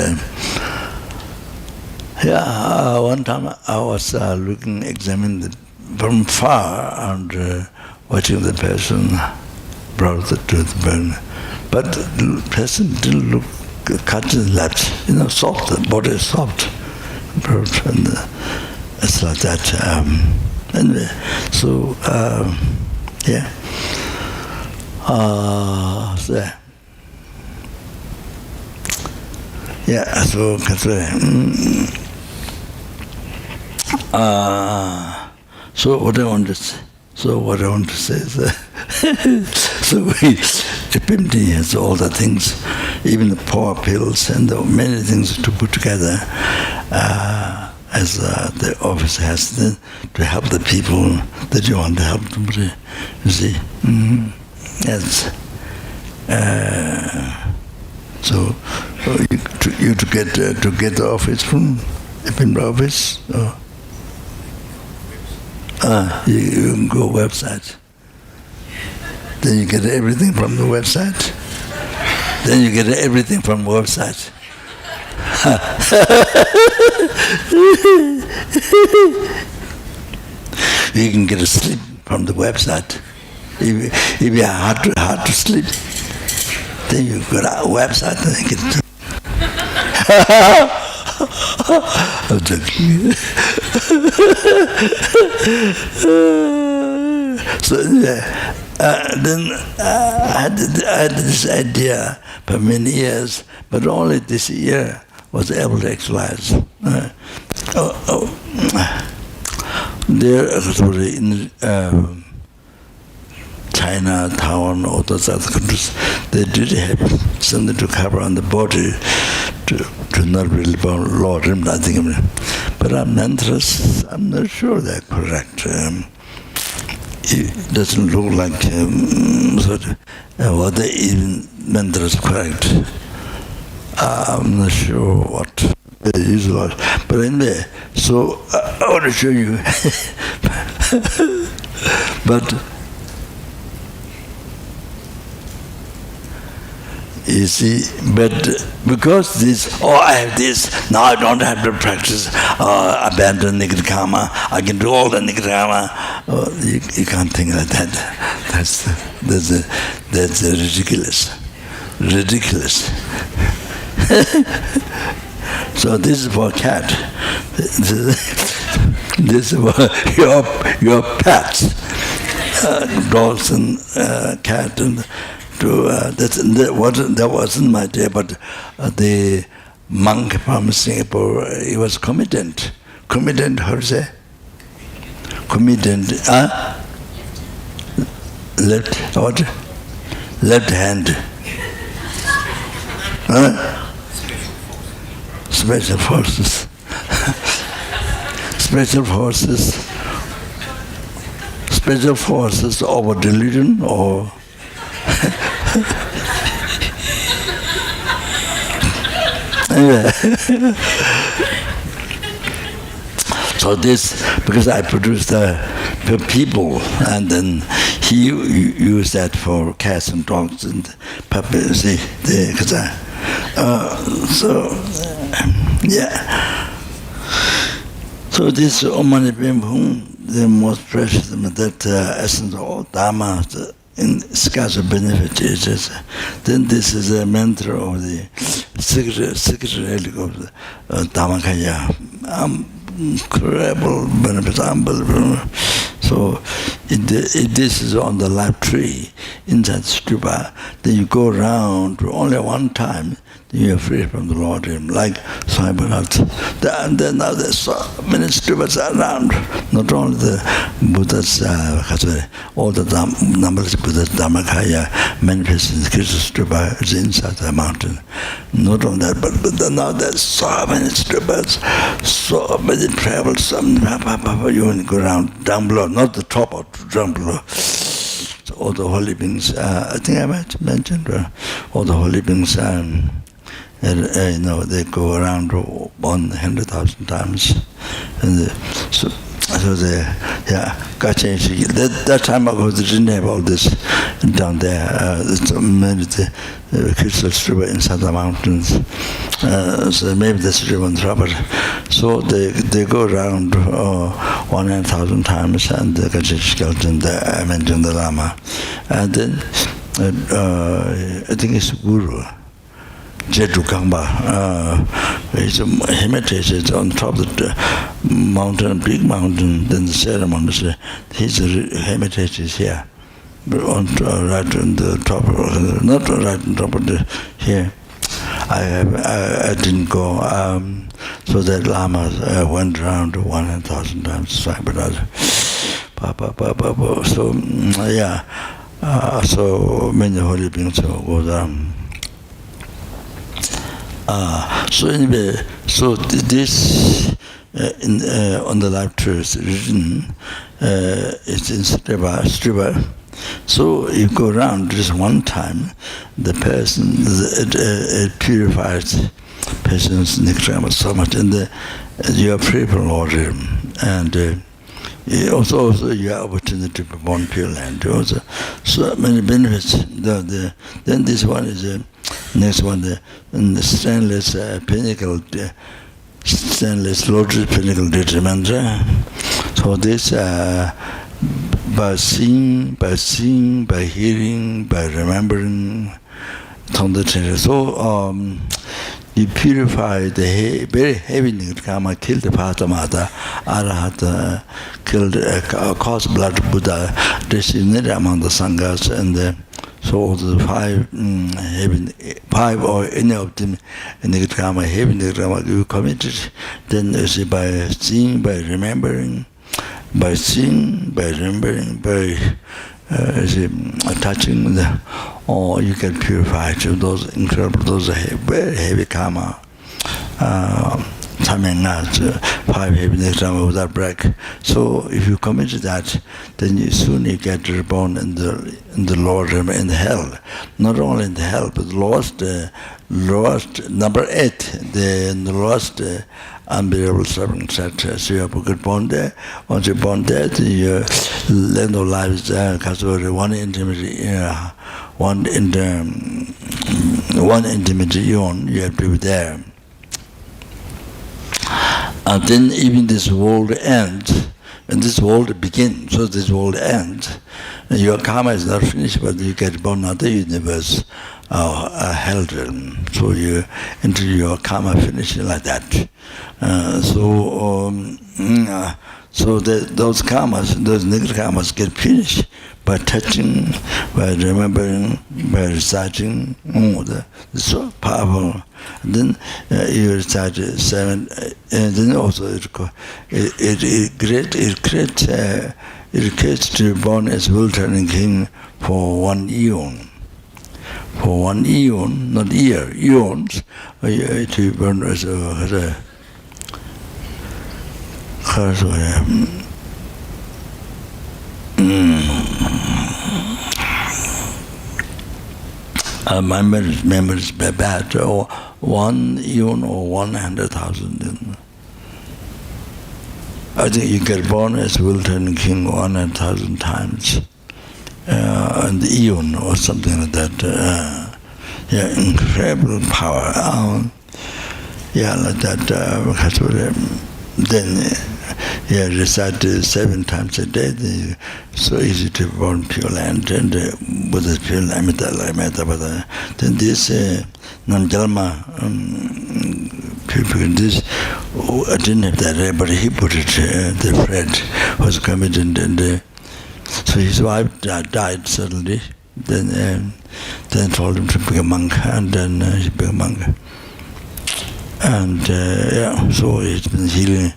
one time I was examining from far and watching the person brought to the burn, but the person didn't look cut in the laps, soft. The body is soft, and it's like that. Anyway, so. Yeah. So what I want to say. Is so FPMT has all the things, even the power pills and the many things to put together. As the office has to help the people that you want to help them. You see, yes. So you to get the office from the office. You can go website. Then you get everything from the website. You can get a sleep from the website. If you are hard to sleep, then you go to our website and get it. I'm joking. So then I had this idea for many years, but only this year was able to actualize. There in China, Taiwan, all those other countries, they did have something to cover on the body to not really Lord him, nothing. But I'm not sure they're correct. It doesn't look like what they even meant is correct. I'm not sure what the usual was. But anyway, so I want to show you. But you see, but because I have this, now I don't have to practice, abandon negative karma, I can do all the negative karma. You can't think like that. That's ridiculous. So this is for a cat. This is for your pets, dogs and cat and. That wasn't my day, but the monk from Singapore, he was committed Committed, how to say? Committed, left, what? Left hand. Special forces. Special forces. Special forces over delusion or anyway. So this, because I produced for people, and then he used that for cats and dogs and puppies. See, yeah. So this Omani Bimhum, the most precious, that essence of all Dharma, in scars of benefit is then this is a mantra of the secret relic of the Dhammakaya. Incredible benefits, unbelievable. So this is on the life tree inside stupa. Then you go around only one time, then you are free from the Lord. Like Swayambhunath. And then now there's so many stupas around. Not only the Buddha's, all the numberless Buddha's Dhammakaya manifested in the Krishna stupa is inside the mountain. Not only that, but now there's so many stupas, so many travels, you want to go around down below, not the top or down below. So all the holy beings, I think I might mention, all the holy beings, they go around 100,000 times. And so they, that time ago they didn't have all this down there. Maybe the crystal stupa inside the mountains. So maybe that's even trouble. So they go around 100,000 times, and the Gajeshkaljan, I mentioned the Lama. And then I think it's Guru. Jeju Kangpa, Hermitage on top of the mountain, big mountain, then the ceremony, his hermitage is here, but right on the top, not right on top of the, here. I didn't go, so that Lama went around 100,000 times, so, yeah, so many holy beings go down. So anyway, so this on the life truth written, it's in Striva. So you go around just one time, the person, it purifies person's nikrama so much, and you are free from all and also you have opportunity to be born pure land. Also, so many benefits. Then this one is next one, the stainless pinnacle, stainless lotus pinnacle mantra. So this by seeing, by hearing, by remembering, so you purify the very heavy karma, kill the Patamata, Arahata, killed caused blood Buddha, designated among the Sanghas, and so the five or any of them negative karma, heavy negative karma you committed, then you see by seeing, by remembering, by seeing, by remembering, by touching or you can purify those incredible, those very heavy karma. Five heavy negative karma without break. So if you commit to that, then soon you get reborn in the Lord, in the hell. Not only in the hell, but the lowest number 8, the lowest unbearable suffering, etc. So you have a good born there. Once you're born there, your land of life is there. Because one intimacy, one intimacy you have to be there. And then even this world ends, and this world begins, so this world ends. And your karma is not finished, but you get born another universe, hell realm. So you enter your karma finishing like that. So those karmas, those negative karmas get finished by touching, by remembering, by reciting. It's so powerful. And then you recite 7, and then also it creates to be born as will-turning king for 1 eon. For 1 eon, not year, eons, to be born as a my memory is bad. 1 eon or 100,000. I think you get born as will-turning king 100,000 times, and the eon or something like that. Incredible power. Like that. Then recite 7 times a day. So easy to be born Pure Land, and Buddha's Pure Land. Then this Namjalma Purification, this I didn't have that, but he put it. The Fred was committed, and so his wife died suddenly. Then told him to become a monk, and then he became a monk. And so he's been healing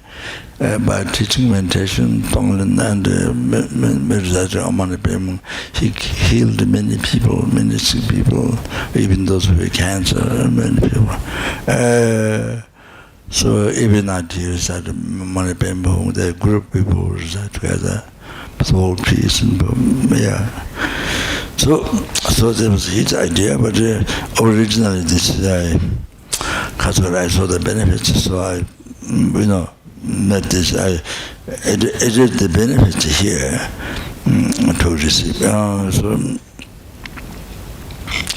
by teaching meditation, Tonglen, and meditation. He healed many people, many sick people, even those with cancer, many people. So even at here, the group of people who reside together with all peace and So that was his idea, but originally this is because I saw the benefits, so I, met this. I added the benefits here to receive. So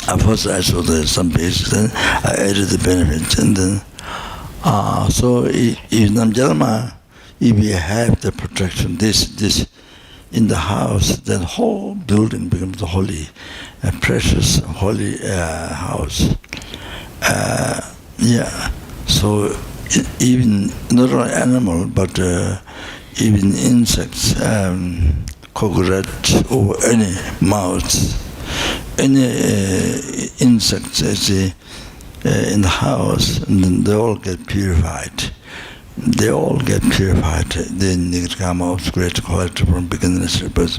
at first I saw some basis, then I added the benefits, and then so in Namjalma, if you have the protection, this in the house, then whole building becomes a holy, precious, holy house. So even not only animal, but even insects, cockroach or any mouse, any insects in the house, and then they all get purified. They all get purified. The negative karma of great quality from beginners, but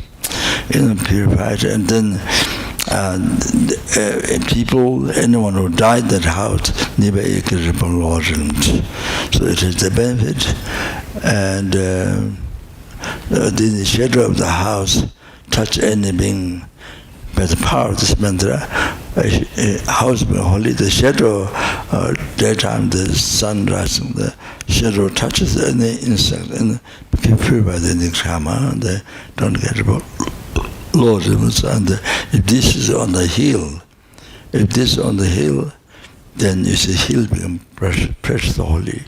purified, and then people, anyone who died in that house, never so it is the benefit, and the shadow of the house touch any being by the power of this mantra. House being holy, the shadow, daytime, the sun rising, the shadow touches any insect and become purified in the karma, and they don't get about Lord. And if this is on the hill, then you see hill become precious holy.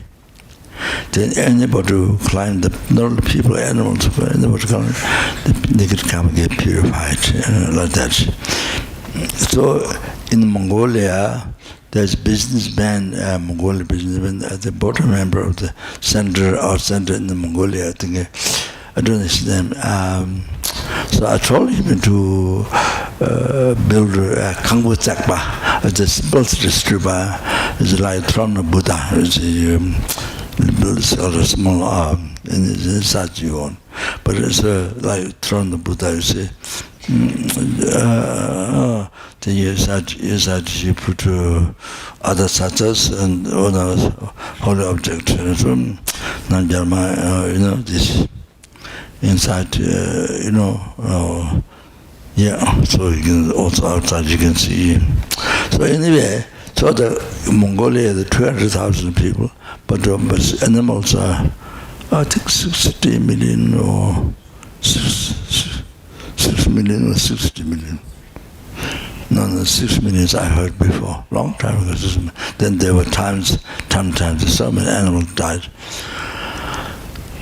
Then anybody who climb not the people, animals, anybody climb, they could come and get purified, like that. So in Mongolia, there's businessman, Mongolian businessman, at the bottom member of the center in the Mongolia, I think, I don't know his name. So I told him to build a Kangbu Tsakpa, the simple distributor. It's like throne of Buddha. Build a small inside you on, but it's like throne of Buddha. You see, then you put other satsas and other holy objects. This inside, so you can also outside you can see. So anyway, so the Mongolia, the 200,000 people, but animals are, I think 60 million or 6 million or 60 million. No, 6 million I heard before, long time ago. Then there were times so many animals died.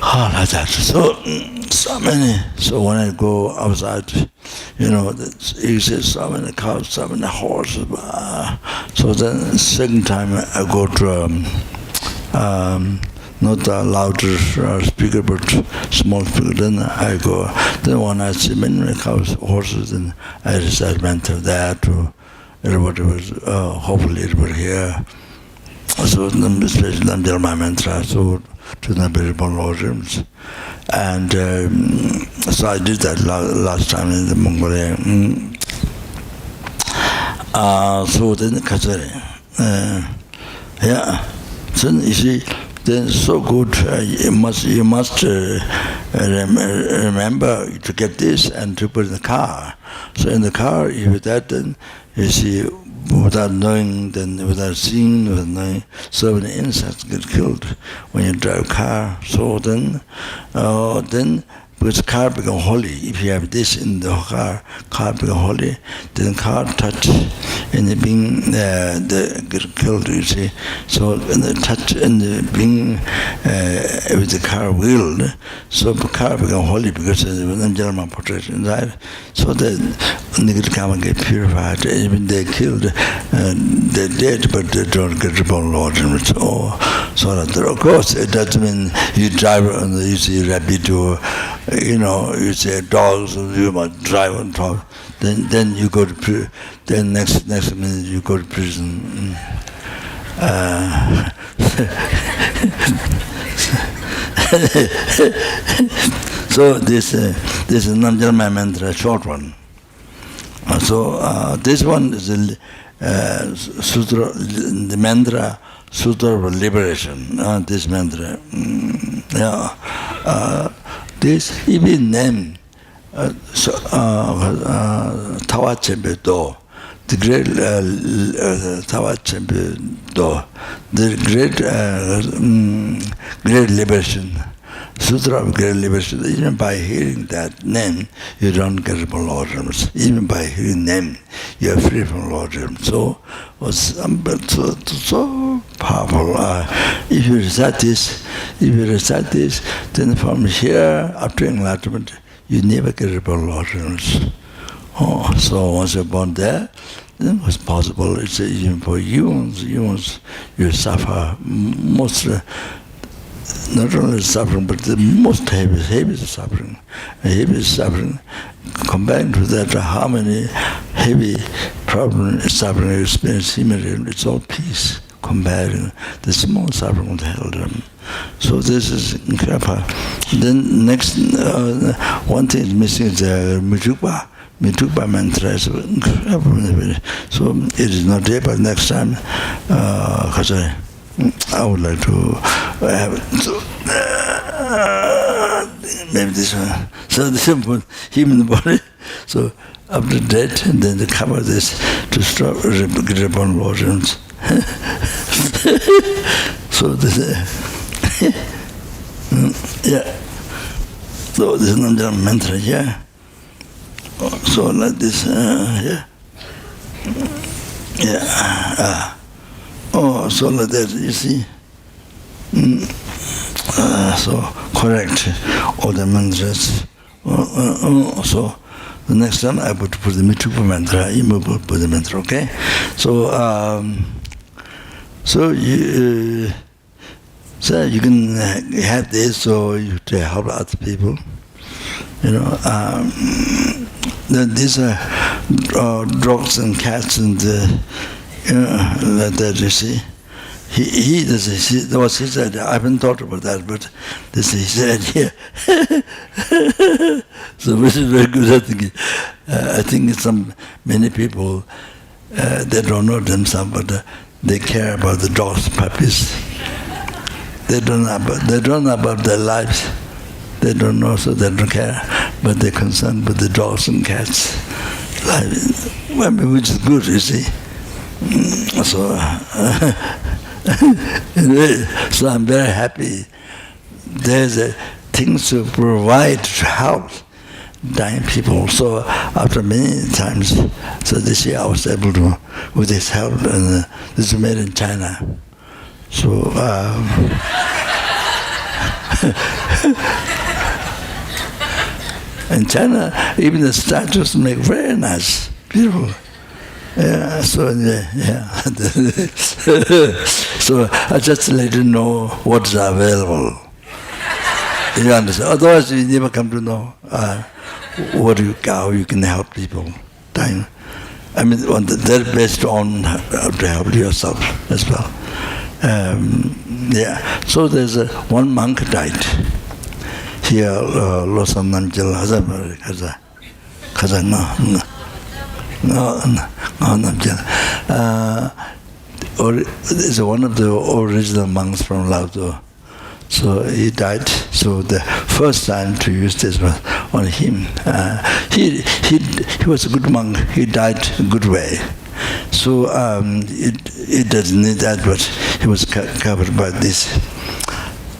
Like that. So many. So when I go outside, you see so many cows, so many horses. So then second time I go to not a louder speaker, but small speaker. Then I go. Then when I see many cows, horses, then I recite mantra there to everybody was hopefully everybody here. So especially Namjalma mantra, so to the Venerable Lord. And so I did that last time in the Mongolia. So then Kazari. Yeah. So you see, then so good. You must remember to get this and to put in the car. So in the car, if you that, then you see, without knowing, then without seeing, without knowing, so many insects get killed when you drive a car. So then because the car become holy. If you have this in the car become holy, then car touch and the being the get killed, you see. So and the touch and the being with the car wheel, so the car become holy because of the German protection inside. So the negative karma get purified. Even they killed, they're dead, but they don't get reborn Lord. So of course it doesn't mean you drive on the, you see rabbit or you say dogs, you must drive on top. Then you go to then next minute you go to prison. So this is Namjalma mantra, short one. So this one is the sutra, the mantra, sutra of liberation. This mantra, this even name Tawa Chempe Do, the great Tawa Chempe Do, the great liberation, Sutra of Great Liberation. Even by hearing that name, you don't get from Lordship. Even by hearing name, you are free from Lordship. So powerful. If you recite this, then from here after enlightenment, you never get from Lordship. So once you're born there, then it was possible. It's even for humans, you suffer most. Not only suffering, but the most heavy suffering. Heavy suffering, combined with that, how many heavy problem suffering you experience immediately, it's all peace, comparing the small suffering with hell. So this is incredible. Then next, one thing is missing is the Mitukpa mantra is incredible. So it is not there, but next time, I would like to have it. So, maybe this one. So this one, him in the body. So after death, and then they cover this to stop get upon versions. So this, yeah. So this is Namjalma mantra, yeah. So like this, yeah, yeah. So like that, you see. So correct all the mantras. So the next time I put the Mitukpa mantra, you put the mantra, okay? So so you can have this, so you to help other people. These are dogs and cats and like that, you see. He said, I haven't thought about that, but this he said here. So this is very good. I think many people they don't know themselves, but they care about the dogs, puppies. They don't know about their lives. They don't know, so they don't care, but they're concerned with the dogs and cats' lives, which is good, you see. So I'm very happy. There's things to provide to help dying people. So after many times, so this year I was able to, with this help, and this is made in China. So in China, even the statues make very nice, beautiful. Yeah, so yeah. So I just let you know what's available. You understand? Otherwise, you never come to know how you can help people. Time. I mean, they're based on how to help yourself as well. Yeah. So there's one monk died here. Losam Namjil Kaza no, is one of the original monks from Lao. So he died. So the first time to use this was on him. He was a good monk. He died a good way. So it doesn't need that, but he was covered by this.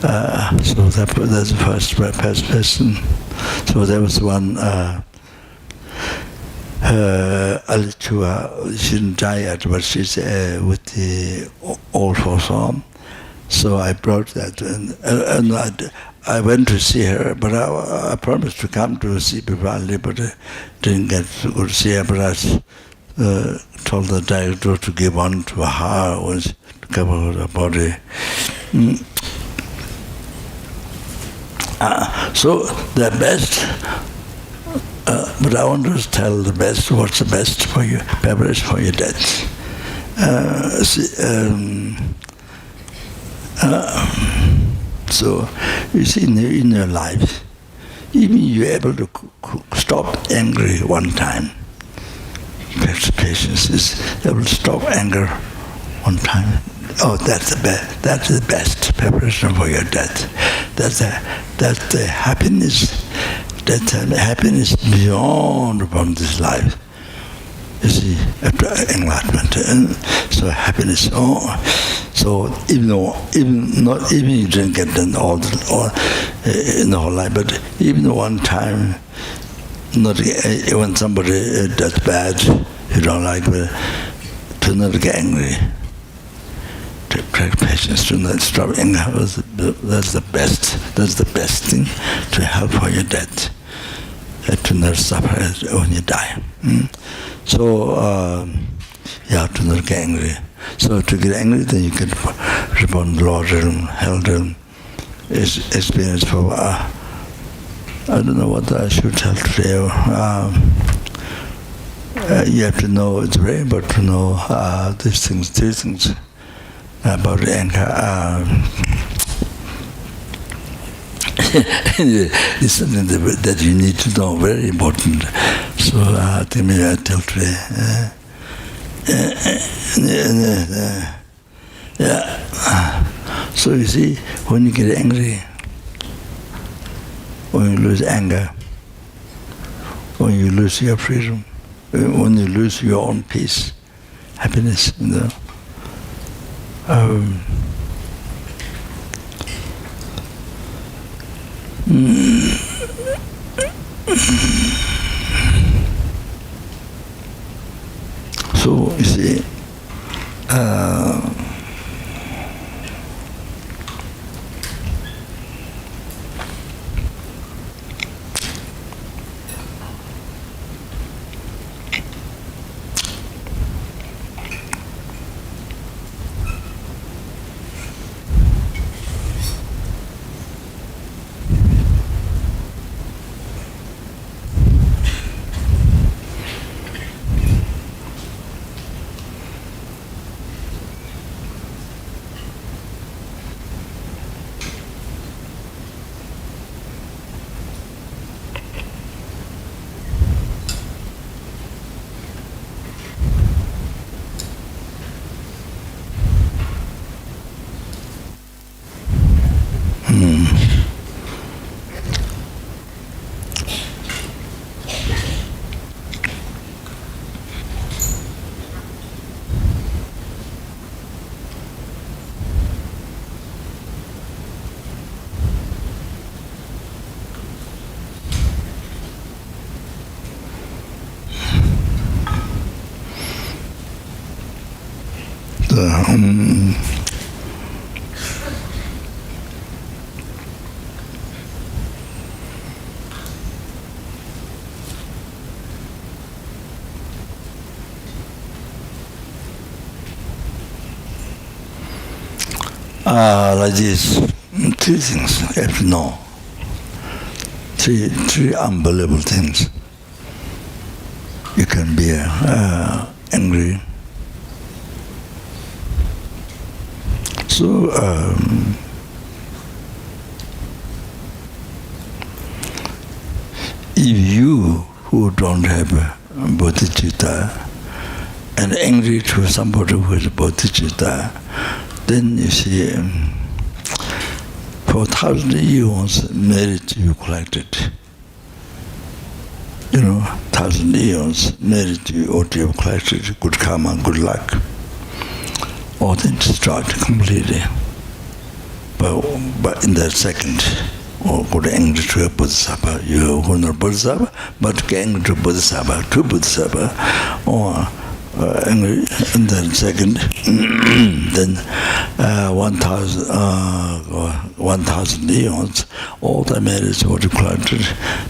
So that's the first person. So there was one. Alichua, she didn't die yet, but she's with the old folks home. So I brought that, and I went to see her, but I promised to come to see Bivali, but I didn't get to go to see her, but I told the director to give one to her, was to cover her body. So the best. But I want to tell the best, what's the best for you, preparation for your death. So, you see, in your life, even you're able to stop angry one time. Practice patience is able to stop anger one time. Oh, that's the best. That's the best preparation for your death. That's the happiness. That's happiness beyond from this life. You see, after enlightenment, and so happiness. So even you didn't get done all in the whole life, but even one time, not when somebody does bad, you don't like, but to not get angry. To practice patience, to not stop anger. That's the best. That's the best thing to help for your death. To not suffer when you die. So you have to not get angry. So to get angry, then you can respond lower realm, hell realm. Experience for I don't know what I should tell today. You have to know it's very important to know these things. Three things about anger. It's something that you need to know, very important. So I think maybe I'll tell today. Yeah. So you see, when you get angry, when you lose anger, when you lose your freedom, when you lose your own peace, happiness, so you see, Like this, three things you have to know. Three unbelievable things. You can be angry. So, if you who don't have bodhicitta and angry to somebody who has bodhicitta, then you see, for 1,000 eons merit you collected. 1,000 eons merit you what you have collected, good karma, good luck. All then destroyed completely. But in that second, or go angry to a bodhisattva, you are not bodhisattva, but get angry to bodhisattva, to bodhisattva, or angry in that second, then 1,000 eons, all the merits what you collected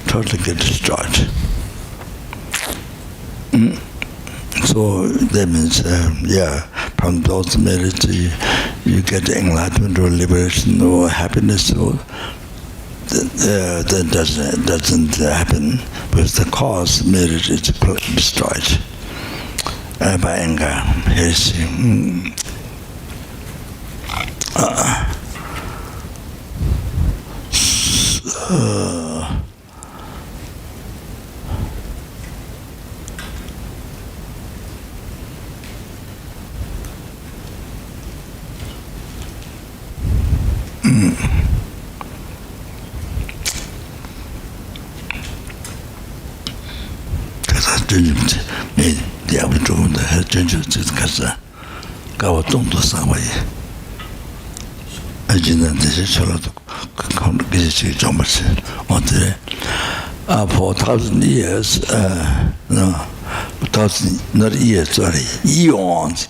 totally get destroyed. So that means, from those merits you get enlightenment or liberation or happiness, or that doesn't happen because the cause merit is destroyed by anger, heresy. For 1,000 years, no, 1,000, not years, sorry, eons,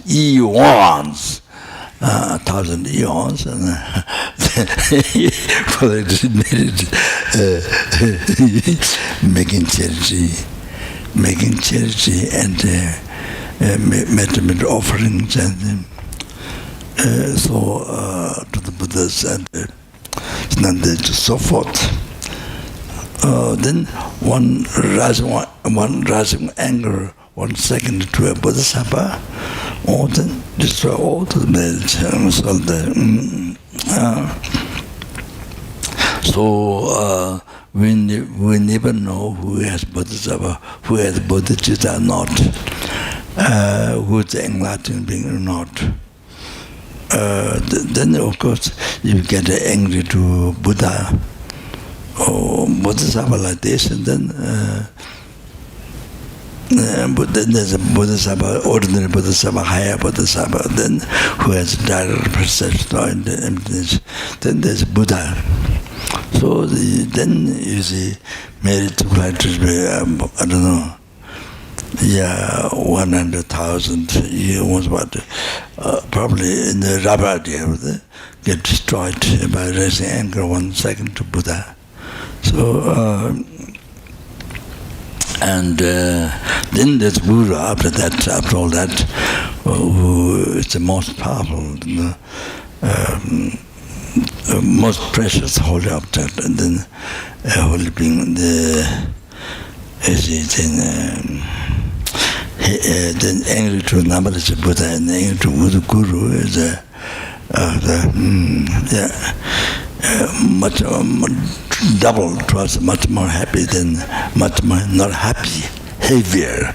1,000 eons, and making charity and medical offerings and to the Buddhas and so forth. Then one rising anger, 1 second to a bodhisattva, or then destroy all the merits. So we never know who has bodhisattva, who has bodhicitta or not, who is the enlightened being or not. Then of course you get angry to Buddha or bodhisattva like this, and then but then there's a bodhisattva, ordinary bodhisattva, higher bodhisattva, then who has direct perception of the emptiness. Then there's Buddha. So then you see, merit to collectors, I don't know, 100,000 years, but probably in the rubber idea, get destroyed by raising anger 1 second to Buddha. So, and then there's Buddha after that, after all that, who is the most powerful, most precious holy object, and then holy being, then angry to Namadacha Buddha and angry to Buddha Guru is much double twice much more happy than much more not happy, heavier.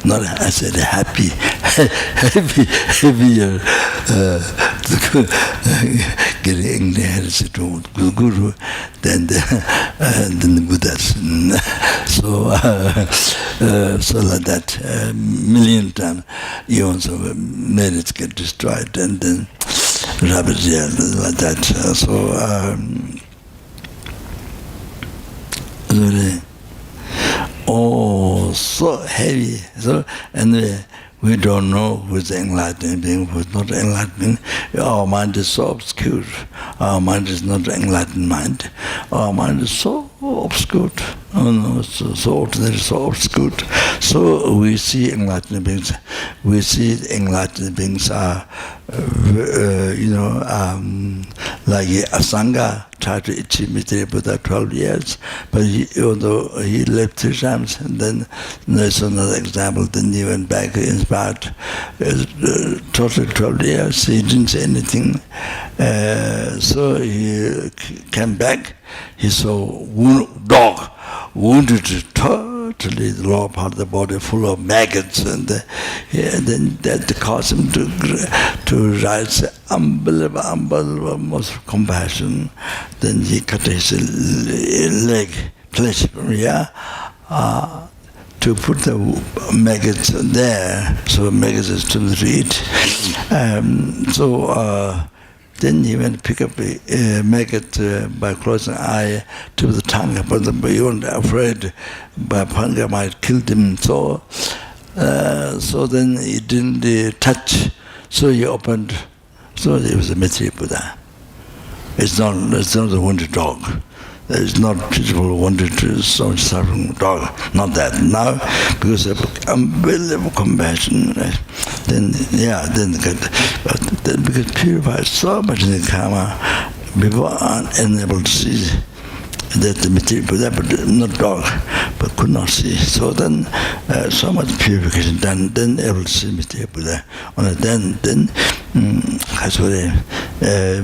Not I said happy, heavier. Getting angry heresy to the Guru than the Buddhas. So like that, million times eons of merits get destroyed, and then rapidly like that. So heavy. So anyway, we don't know who's the enlightened being, who's not enlightened being. Our mind is so obscure. Our mind is not an enlightened mind. Our mind is so obscure. Oh no, so ordinary, so obscure. So we see enlightened beings. We see enlightened beings are, like Asanga tried to achieve Material Buddha 12 years, but although he left 3 times, and then there's another example. Then he went back, inspired, totally 12 years. He didn't say anything. So he came back. He saw dog wounded totally the lower part of the body, full of maggots, and then that caused him to rise unbelievable, most compassion. Then he cut his leg, flesh from here, to put the maggots there, so maggots is to eat. Then he went to pick up a maggot by closing an eye to the tongue, but he wasn't afraid by hunger might kill him. So then he didn't touch. So he opened. So it was a Material Buddha. It's not a wounded dog. It's not people wanted to so suffering dog. Not that now, because of unbelievable compassion. Then because purified so much in the karma, people aren't able to see that the Material Buddha, but not dog, but could not see. So then, so much purification done. Then able to see Material Buddha. Then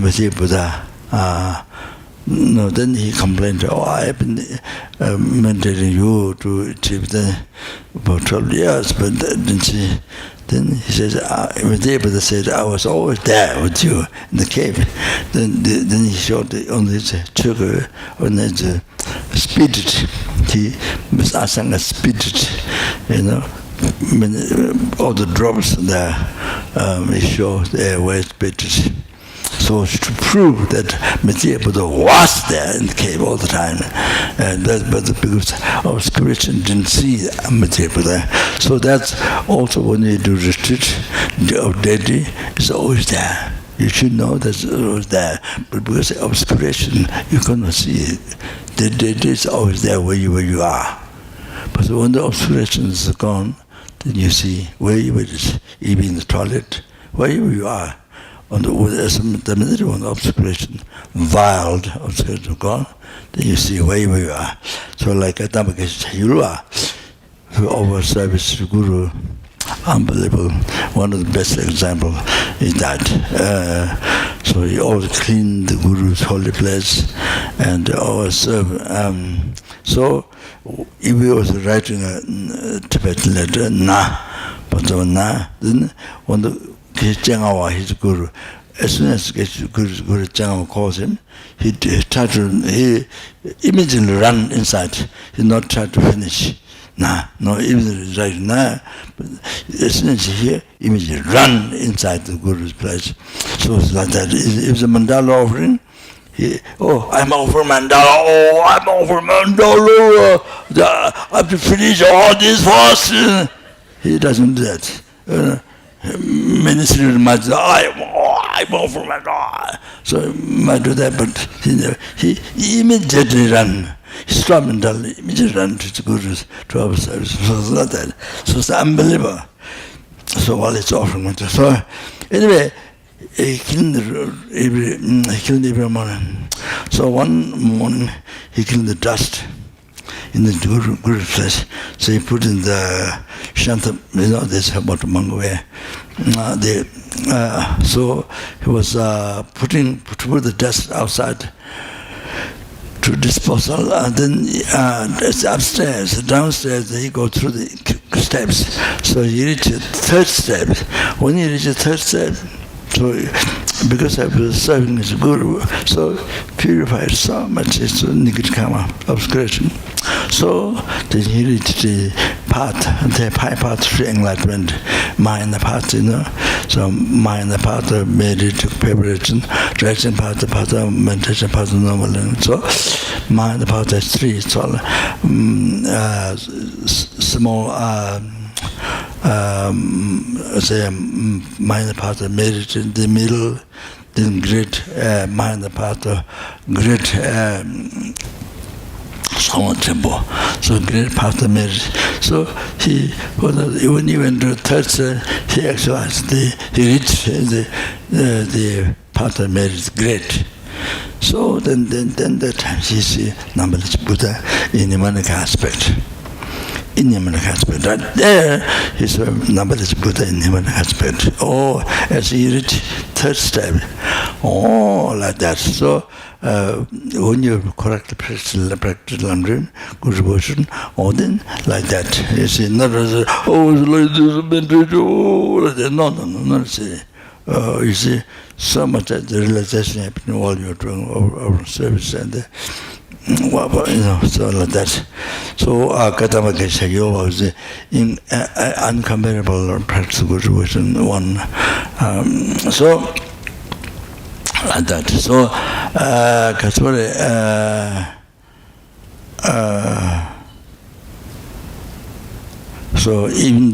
Material Buddha. No, then he complained, I have been meditating you to achieve about 12 years, but didn't see. Then he says, Buddha said, I was always there with you in the cave. Then he showed on his sugar, on his spirit. He was asking a spirit, all the drops there, he showed there where spirit. So to prove that Material Buddha was there in the cave all the time, but because our spiritual didn't see Material Buddha. So that's also when you do retreat of deity, it's always there. You should know that it's always there, but because of obscuration, you cannot see it. The deity is always there where you are. But when the obscuration is gone, then you see where you is, even in the toilet, wherever you are. On the minute when obscuration, wild obscuration gone, then you see wherever you are. So like a Dhammakesh, you are, who over service to Guru, unbelievable. One of the best examples is that. So he always cleaned the Guru's holy place and always serve. So if he was writing a Tibetan letter, but then when the Jangawa, his Guru, as soon as Guru Jangawa calls him, he immediately run inside. He not try to finish. Immediately right. But as soon as he hear, immediately run inside the Guru's place. So it's like that. If the mandala offering, I'm offering mandala. I'm offering mandala. I have to finish all this fast. He doesn't do that. Ministry might say, I'm over my God. So he might do that, but he immediately run. He stopped and immediately run to the Guru's 12 service. So it's not that. So it's unbelievable. So while it's offering. So anyway, he killed every morning. So one morning he killed the dust in the Guru's place. So he put in the Shanta, this about Mongolway. So he was put the dust outside to disposal, and then it's upstairs, downstairs, he go through the steps. So he reached the 3rd step. When he reached the 3rd step, so because I was serving as a Guru, so purified so much it's negative karma, obscuration. So then he reached the high path to enlightenment, mind the path, So mind the path of meditation, preparation, direction path, the path of meditation, path of normal learning. So mind the path is 3. It's all small. Say mind the path of meditation, the middle, then great mind the path of great So great path of marriage. So when he went to third, he actualized he reached the path of marriage. Great. So then that time he see Nambalich Buddha in the Manaka aspect. In the Manaka aspect. Right there he saw Nambalich Buddha in the Manaka aspect. Oh, as he reached third step. Oh, like that. So when you correctly practice Lamrim, good devotion, or then like that. You see, not as like this, like that. No, not see. You see, so much that the realization happening while you're doing our service and so like that. So Katama Keshagyo was in uncomparable practice good devotion one. So like that. So Katsuri so even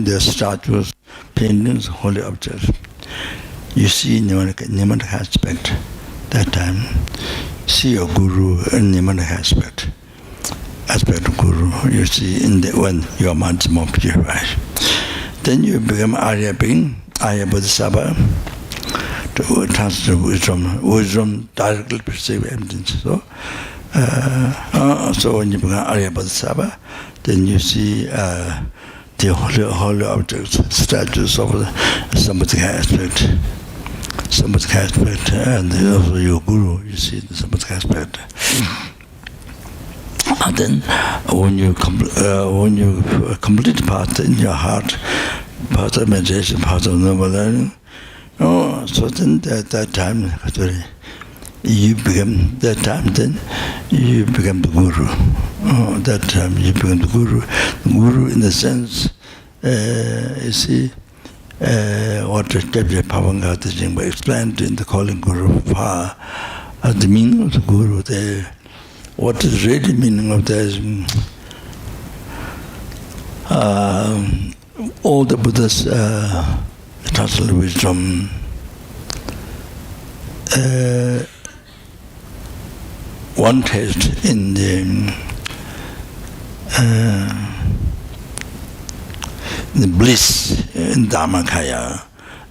the statues, paintings, holy objects, you see Nimanaka aspect that time. See your guru in Nimanaka aspect of guru. You see in the when your mind is more purified. Then you become Arya being, Arya Bodhisattva, to transfer wisdom directly perceive emptiness. So when you become Arya Bodhisattva, then you see the holy objects, statues of the Sambuddhika aspect, and also your guru, you see the Sambuddhika aspect. And then when you complete part in your heart, part of meditation, part of noble learning, so then that time you become the guru. That time you become the guru. The guru in the sense, you see, what Deputy Pavangata Jingba explained in the calling Guru Pa, the meaning of the Guru there. What is really meaning of that is all the Buddha's eternal wisdom, one taste in the bliss in Dharmakaya,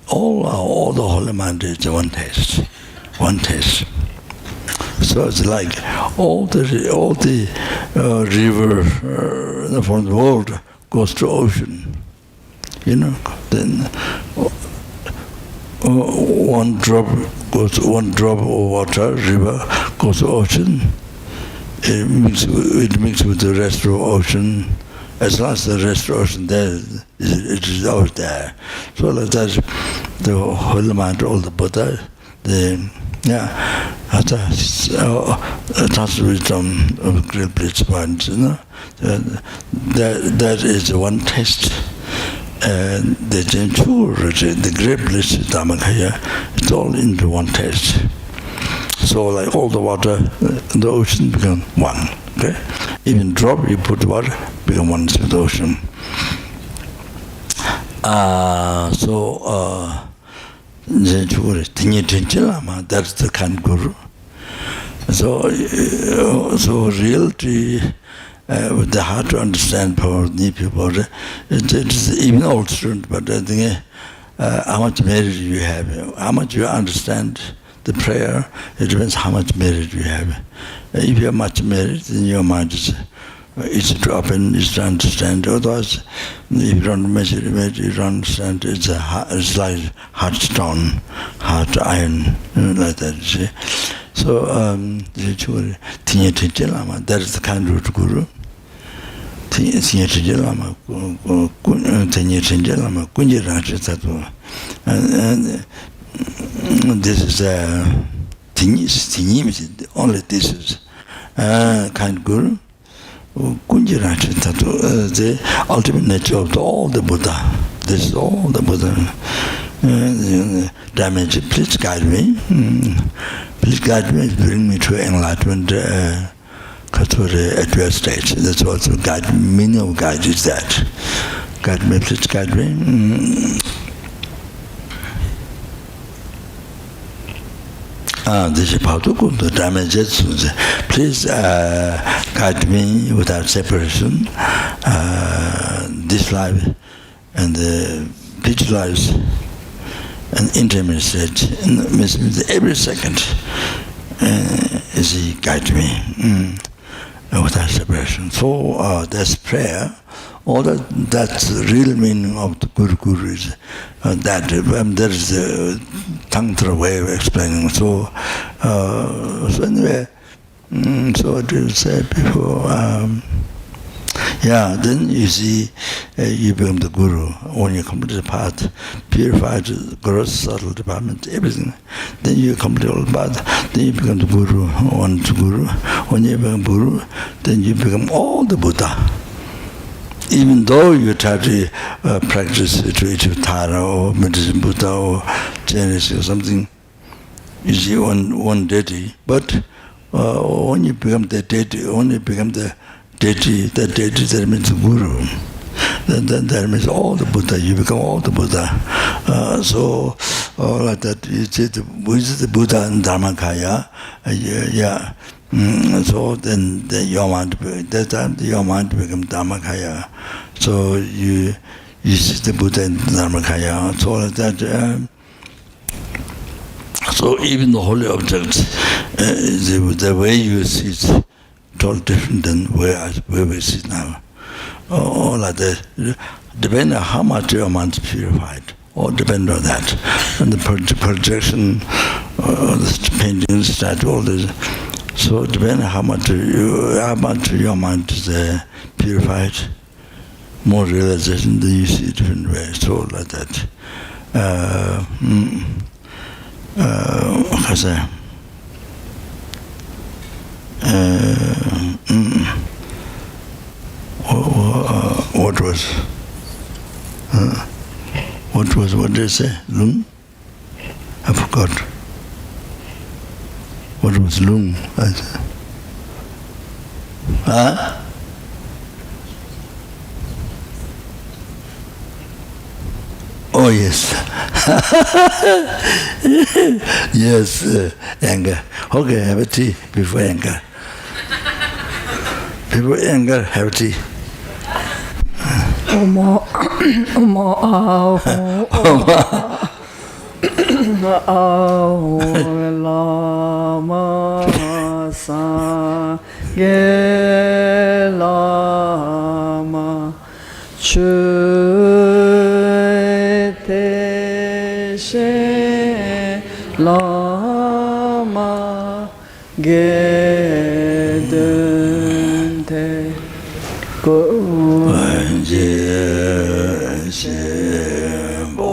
all the holy mind is one taste. So it's like all the river from the world goes to ocean, Then one drop of water, river goes to ocean. It mixes with the rest of the ocean. As long as the rest of the ocean there, it is out there. So like that, the holy mind, all the Buddha, that's wisdom of great bliss points, that is one taste. And the Gentur, the great bliss Dhammakaya, it's all into one taste. So like all the water in the ocean become one. Okay? Even drop, you put water, become one with the ocean. That's the kind of guru. So reality, with the heart to understand power of new people, it is even old student, but I think how much merit you have, how much you understand the prayer, it depends how much merit you have. If you have much merit, then your mind is easy to open, easy to understand. Otherwise, if you don't measure it, you don't understand. It's like hard stone, hard iron, like that. You see. So, that is the kind of guru. And this is only this is kind guru. The ultimate nature of all the Buddha. This is all the Buddha. Damage, please guide me. Please guide me, bring me to enlightenment at your stage. That's also guide. Meaning of guide is that. Guide me, please guide me. This is how to go to damages. Please guide me without separation. This life and future lives and intimate state, means every second is He guide me without separation. So that's prayer. All that's the real meaning of the Guru is that. There is a tantra way of explaining. So anyway, so to say before, then you see you become the Guru when you complete the path, purified the gross, subtle department, everything. Then you complete all the path. Then you become the Guru. When you become Guru, then you become all the Buddha. Even though you try to practice Tara or medicine Buddha or Genesis or something, you see one deity. But when you become the deity, that deity that means Guru. Then that means all the Buddha. You become all the Buddha. So like that, you see the Buddha and Dharmakaya. So then your mind, that time your mind become Dharmakaya. So you see the Buddha and Dharmakaya. So like that. So even the holy objects, the way you see it, totally different than where we see now. All like that. Depending on how much your mind is purified. All depend on that. And the projection, the painting, statue, all this. So depending on how much your mind is purified, more realization, then you see different ways. So like that. What did I say? Lung? I forgot. What was lung? Oh yes. Yes, anger. Okay, have a tea before anger. Before anger, have tea. Lama sa ge lama chu te she lama ge den te go je she bo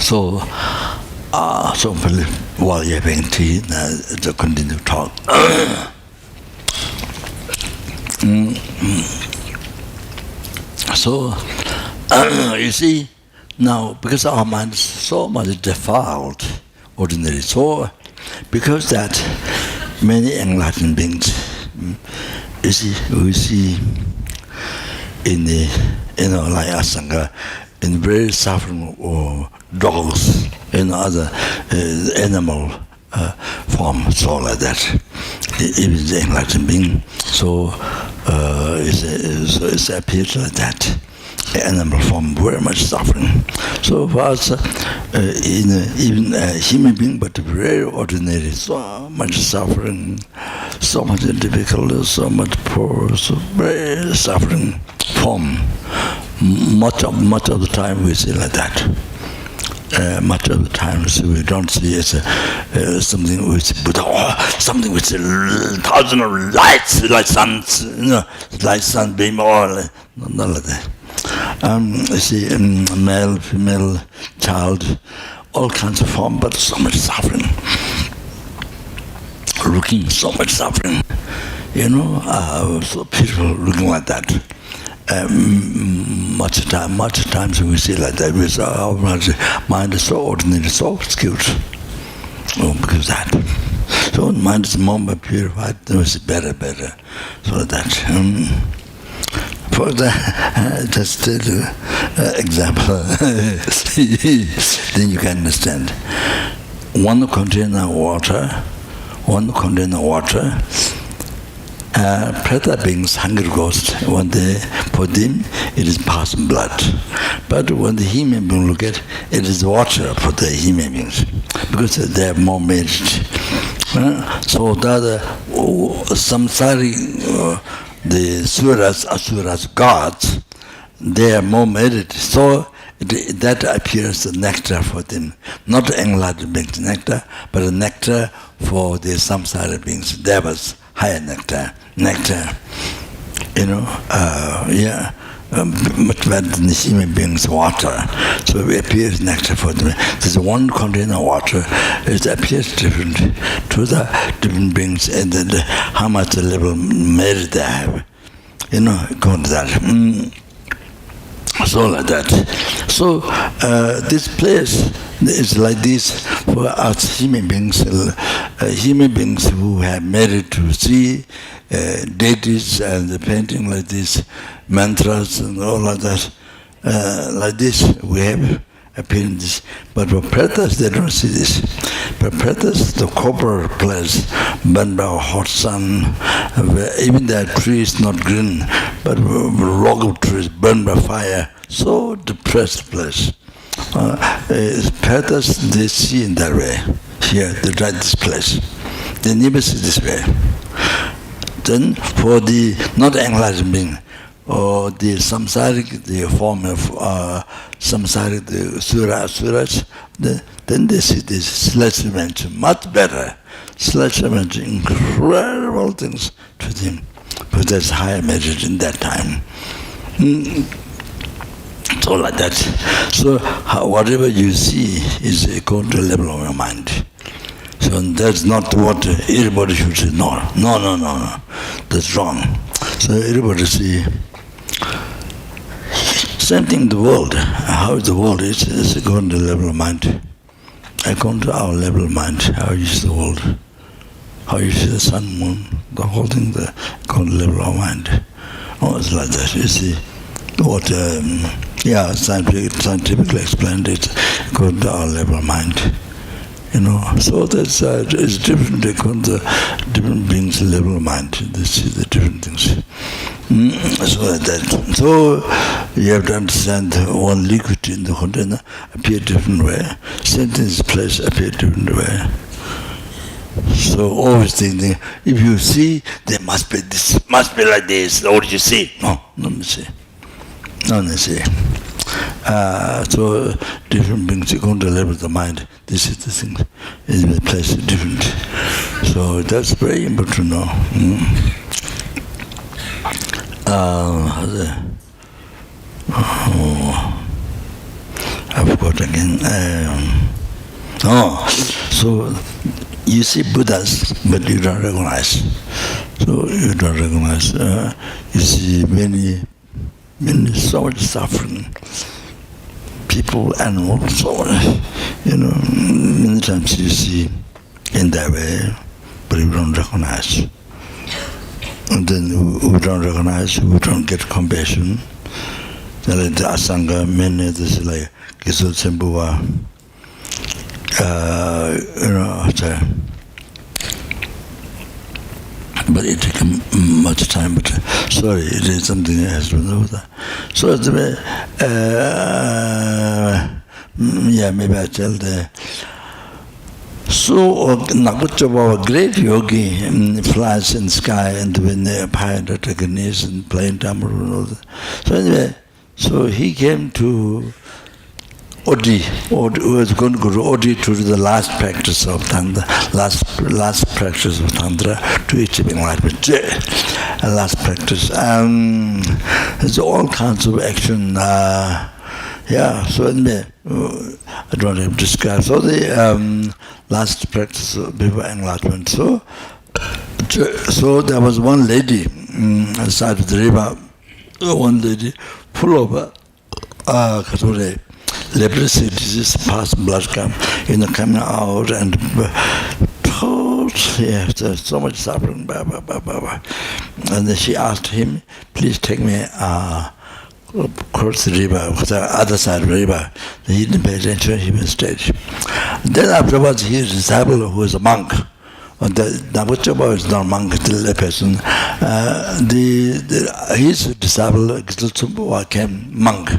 So while you're having tea, to continue to talk. So, you see, now, because our mind is so much defiled, ordinary, so because that many enlightened beings, you see, we see in the, like Asanga, in very suffering or dogs, in other animal form, so like that. Even the enlightened being, so it appears like that. Animal form, very much suffering. So for us, even a human being, but very ordinary, so much suffering, so much difficulty, so much poor, so very suffering form. Much of the time we see like that. Much of the times we don't see it as something with Buddha, or something with thousands of lights, like suns, like sunbeam, or not like that. You see, male, female, child, all kinds of form, but so much suffering. Looking so much suffering, so beautiful looking like that. Much times we see like that. We say our mind is so ordinary, so skewed. Because that. So mind is more purified, then we see better. So that. For that, just example, then you can understand. One container water, Preta beings, hungry ghost, when they for them it is past blood. But when the human being look at it is water for the human beings, because they are more merged. So that samsari, the asuras, gods, they are more merit. So that appears the nectar for them, not enlightened beings nectar, but a nectar for the samsara beings. There was higher nectar, much better than the human beings' water. So it appears nectar for them. There's one container of water, it appears different to the different beings, and then how much the level merit they have. According to that. So like that. So this place is like this for us human beings who have merit to see deities and the painting like this, mantras and all like that. Like this we have appearance. But for pretas they don't see this. For pretas, the copper place burned by a hot sun, even the tree is not green, but log of trees burned by fire, so depressed place. Pretas they see in that way. Here they try this place. They never see this way. Then for the not enlightened being, or the samsaric, the form of samsaric, the asuras, then they see this celestial dimension much better. Celestial dimension, incredible things to them, because there's higher measures in that time. So like that. So whatever you see is according to the level of your mind. So that's not what everybody should say. No. That's wrong. So everybody see. Same thing in the world. How the world is according to the level of mind. According to our level of mind, how you see the world. How you see the sun, moon, the whole thing, according to the level of mind. It's like that. You see what, scientifically explained it according to our level of mind. So that's it's different according to different beings' level of mind. They see the different things. So you have to understand one liquid in the container appear different way. Same thing is place appear different way. So always thinking, if you see, there must be this, must be like this. What do you see? No, let me see. So different beings according to the level of the mind. This is the thing. In the place different. So that's very important to know. I forgot again. So you see Buddhas, but you don't recognize. So you don't recognize. You see many so much suffering. People, animals, so on. Many times you see in that way, but you don't recognize. And then who don't recognize, who don't get compassion. Then the Asanga, many others like Kiso Tsembuwa, but it took much time. But sorry, it is something that has to do with that. So it's maybe I tell the. So Naguchaba, a great yogi, flies in the sky and when they appeared at the Ganesh and playing tambour and all that. So anyway, so he came to Odi, was going to go to Odi to do the last practice of Tantra, last practice of Tantra to achieve enlightenment. Last practice. There's all kinds of action. So anyway, I don't have to describe. So the last practice before enlightenment. So there was one lady on the side of the river, one lady full of leprosy disease, past blood coming out and there's so much suffering. And then she asked him, please take me across the river, the other side of the river. He didn't pay attention, he was dead. Then afterwards, his disciple, who was a monk, the Naguchaba is not a monk, still a person. His disciple, Gitsultsumbuwa, became monk.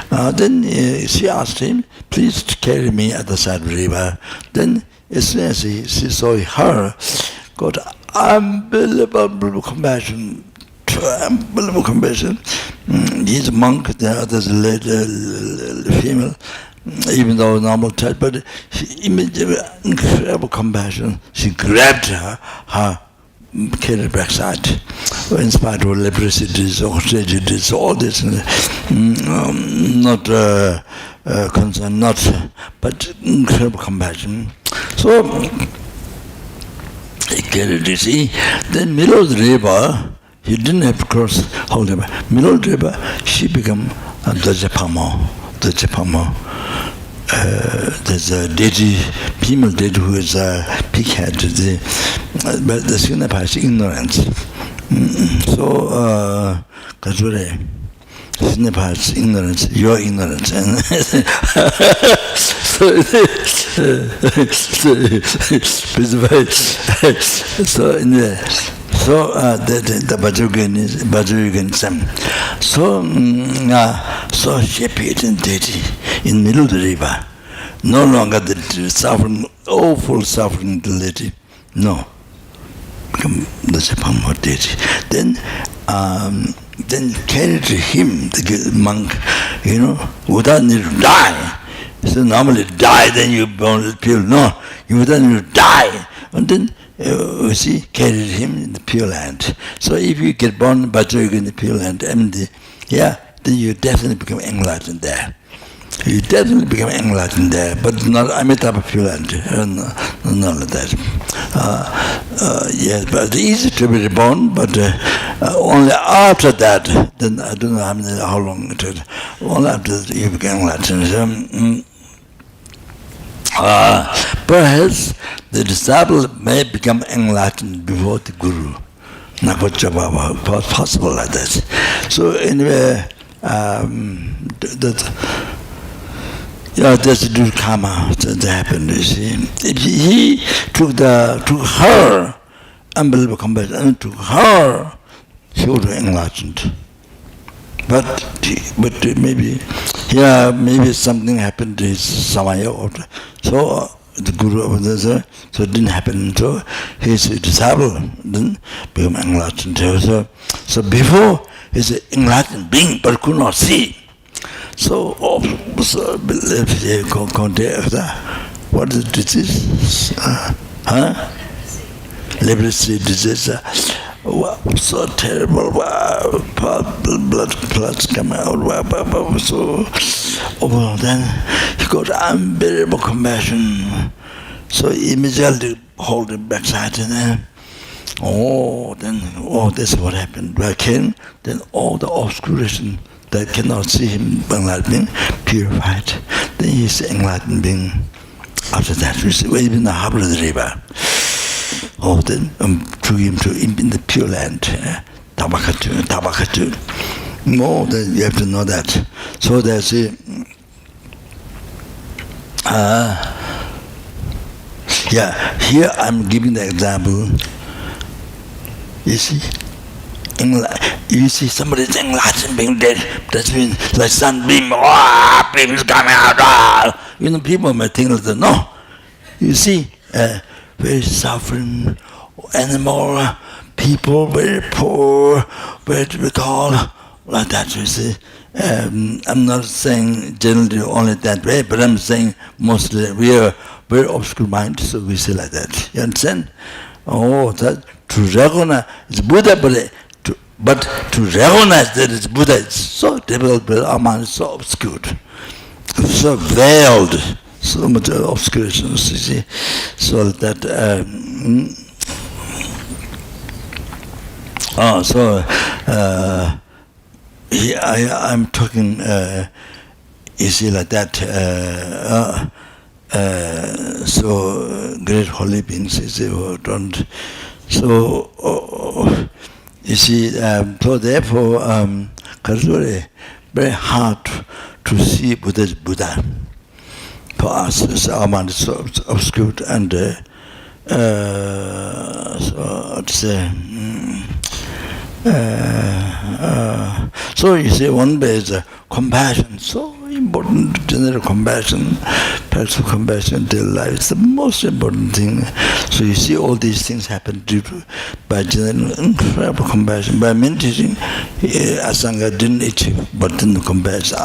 Then she asked him, please carry me at the side of the river. Then as soon as she saw her, got unbelievable compassion. Unbelievable compassion. He's a monk, the other's a female, even though normal type, but she immediately incredible compassion. She grabbed her carried backside, in spite of leprosy disease, ostrich disease, all this, not concern, but incredible compassion. So he carried it. See, then middle of the river, he didn't have to cross whole river. Middle of the river, she became the Japamo. There's a deity, female deity who is a pighead, but the second part is ignorance. So, Kajure, second part is ignorance, your ignorance. So the Bajugan. So she appeared in deity in the middle of the river. No longer the suffering, awful suffering deity. No. Become the Japamo deity. Then carried him, the monk, without need to die. So normally die, then you burn the pure. No, you without need to die. And then you see, carried him in the Pure Land. So if you get born Bajrayog in the Pure Land, then you definitely become enlightened there. You definitely become enlightened there, but not Amitabha Pure Land, none of that. Yes, but it's easy to be reborn, but only after that, then I don't know how long it took, only after that you become enlightened. Perhaps the disciple may become enlightened before the Guru. Naguchaba, possible like that. So anyway, that's the karma that happened. You see, if he took her unbelievable compassion, and took her, she would be enlightened. But maybe something happened to his samaya, so the Guru so it didn't happen. So his disciple didn't become enlightened. So before he's an enlightened being, but could not see. So what is the disease? Leprosy disease. wow, so terrible, wow, blood clots come out, wow, so, then he got unbearable compassion. So immediately hold him backside and then, this is what happened. Again, then all the obscuration that cannot see him enlightened, purified. Then he's enlightened being. After that, we see, even the harbor of the river. Then took him to in the Pure Land, Tabakatu. Then you have to know that. So there's here I'm giving the example. You see somebody's enlightened being dead. That means like sunbeam, beam is coming out. People may think like that. No. You see, very suffering animal, people, very poor, very difficult, like that, you see. I'm not saying generally only that way, but I'm saying mostly we are very obscure mind, so we say like that. You understand? That to recognize it's Buddha, but to recognize that it's Buddha, it's so difficult, but our mind is so obscured, so veiled, so much obscuration, you see. So that, here I'm talking, you see, like that, so great holy beings, you see, who don't. So, you see, so therefore, very hard to see Buddha as Buddha. For us, our mind is so obscured and so to say. So you see, one way is compassion, so important, general compassion, practice of compassion in daily life. It's the most important thing. So you see, all these things happen due to by general incredible compassion. By meditating, Asanga didn't achieve, but then the compassion,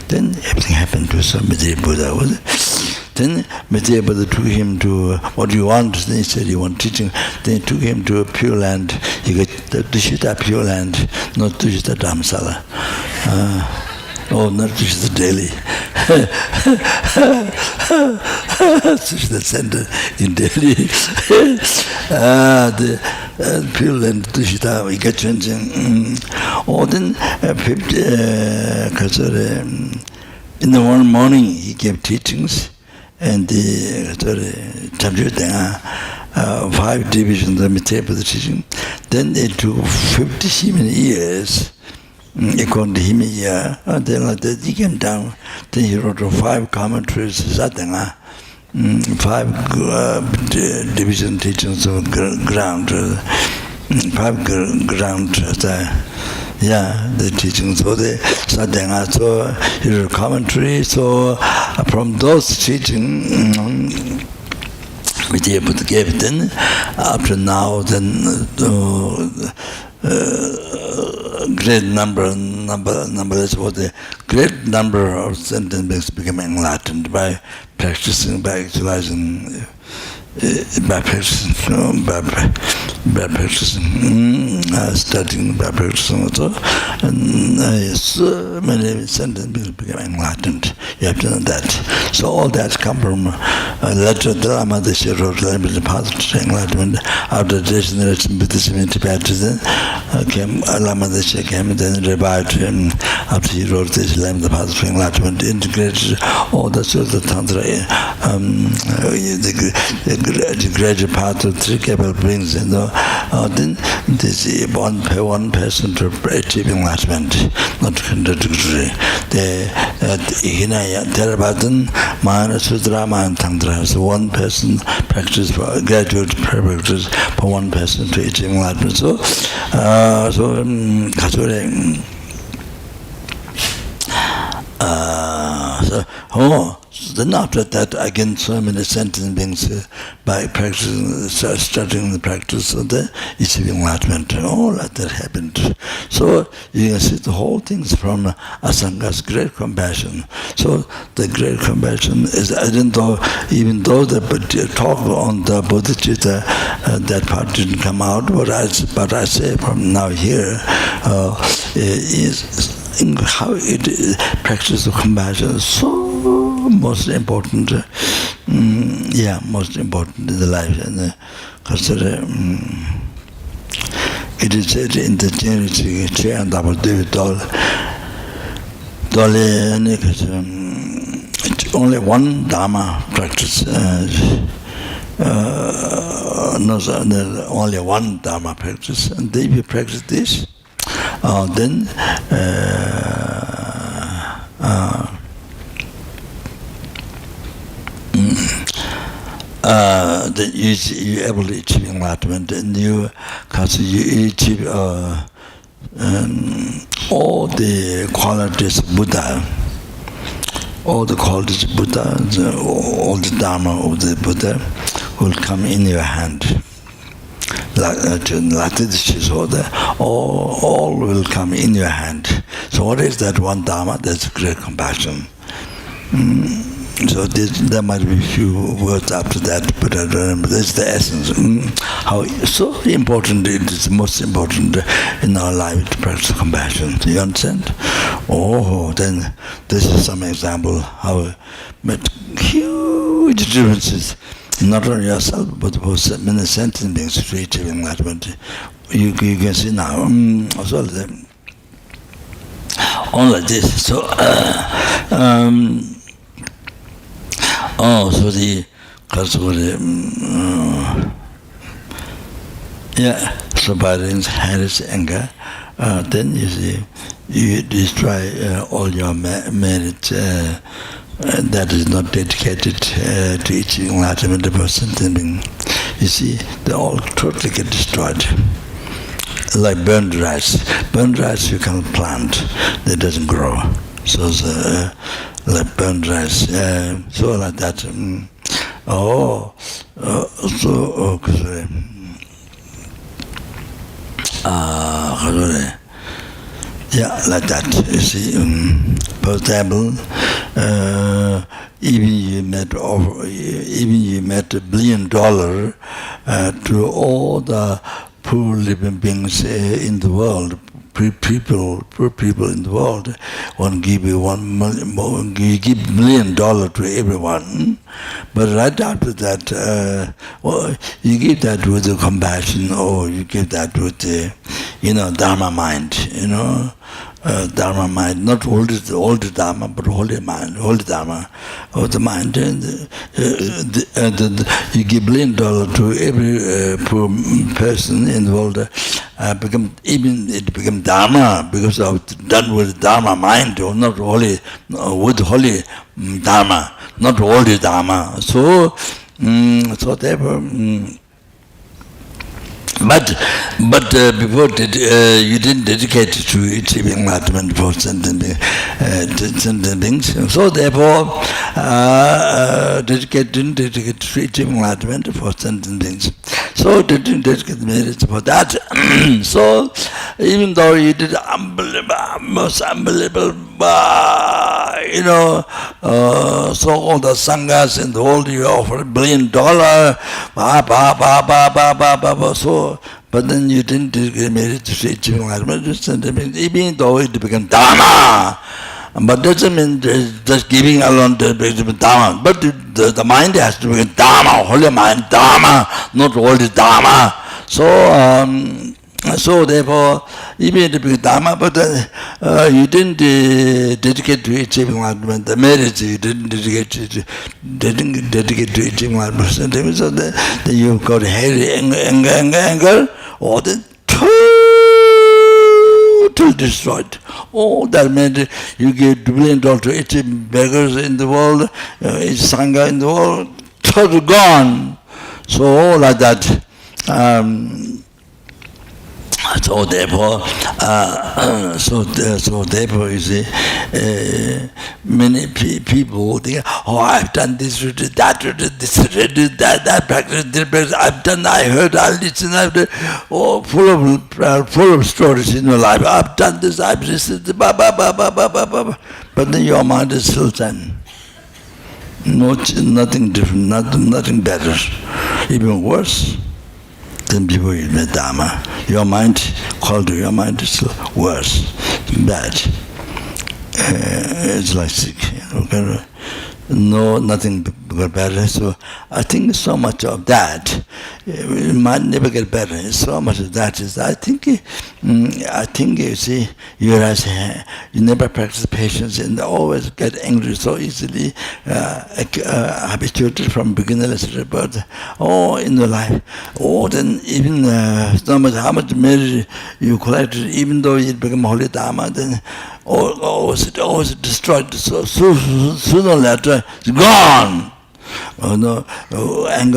then everything happened to somebody Buddha. Then Medea Buddha took him to, what do you want? Then he said, you want teaching. Then he took him to a Pure Land. He got the Tushita Pure Land, not Tushita Dhammasala. Not Tushita Delhi. Tushita Center in Delhi. The Pure Land, Tushita, he got changing. Then, in the one morning, he gave teachings. And the 5 divisions of the teaching. Then they took 57 years, according to him, and then like that, he came down. Then he wrote 5 commentaries, 5 division teachings of ground, 5 ground. The teachings for the sadhana, so his commentary. So from those teachings, which he gave then, after now, then great number is what the great number of sentences became enlightened by practicing, by actualizing. By practicing, studying, by practicing also, and so many sentences became enlightened. You have to know that. So all that come from a letter of the Lama that wrote the path to enlightenment. After the generation Buddhism in Tibet, then came Lama that came and then revived him after he wrote this the path to enlightenment, integrated all the sorts of tantra, the gradual path of 3 capable beings, then this one person to achieve enlightenment, not contradictory. The Hinaya, Therapatan, Mahana Sutra, Mahana Tantra. So one person practice for graduate practice for one person to achieve enlightenment. So then after that, again, so many sentient beings by practicing, starting the practice of the achieving enlightenment, all that happened. So you can see the whole things from Asanga's great compassion. So the great compassion is, even though the talk on the Bodhicitta, that part didn't come out, but I say from now here, is how it practice of compassion is so most important, most important in the life. And consider it is said in the Genesis, it's only one Dharma practice. Only one Dharma practice, and if you practice this, then you're able to achieve enlightenment, and you achieve all the qualities of Buddha, all the qualities of Buddha, all the Dharma of the Buddha will come in your hand. Like this, all will come in your hand. So what is that one Dharma? That's great compassion. So there might be a few words after that, but I don't remember. That's the essence. How so important it is, most important in our life to practice compassion. Do you understand? Then this is some example how made huge differences, not only yourself, but for many sentient beings to achieve enlightenment. You can see now. All like this. So. So the so by Harris anger, then you see, you destroy all your merit that is not dedicated to achieving enlightenment for sentient being. You see, they all totally get destroyed. Like burned rice. Burned rice you can plant, it doesn't grow. So like burned rice, so like that. Like that. You see, for example, even you met $1 billion to all the poor living beings in the world. Poor people in the world, won't give you you give $1 million to everyone, but right after that, you give that with the compassion, or you give that with the, Dharma mind, Dharma mind, not older Dharma, but holy mind, holy Dharma of the mind. And you give $1 billion to every poor person in the world. It become Dharma because of done with Dharma mind, or not holy, with holy Dharma, not holy Dharma. So therefore. But before you didn't dedicate to achieving enlightenment for sentient beings. So therefore, didn't dedicate to achieving enlightenment for sentient beings. So didn't dedicate the merits for that. So even though you did most unbelievable, so all the sanghas in the world you offer $1 billion, so. But then you didn't dedicate merit to achieving enlightenment, even though it became Dharma. But doesn't mean just giving alone to become Dharma. But the mind has to become Dharma, holy mind, Dharma, not holy Dharma. So therefore, even if it became Dharma, but you didn't dedicate to achieving enlightenment. The merits you didn't dedicate to achieving enlightenment. So then you've got anger, or then total destroyed. That meant you give $1 billion to 80 beggars in the world, each sangha in the world, total gone. So like that. So therefore, you see, many people think, oh, I've done this, that, practice, this practice, I've done, I heard, I listened, I've done, full of stories in your life. I've done this, I've listened, but then your mind is still done. Nothing different, nothing better, even worse. Then people in the Dharma, your mind is still worse, bad. It's like sick, okay? No, nothing better. So I think so much of that, it might never get better. So much of that is, I think you see, you realize you never practice patience and always get angry so easily, habituated from beginnerless but in your life. Then even no matter how much merit you collected, even though you become holy Dharma, then always destroyed. So sooner or later, it's gone. Anger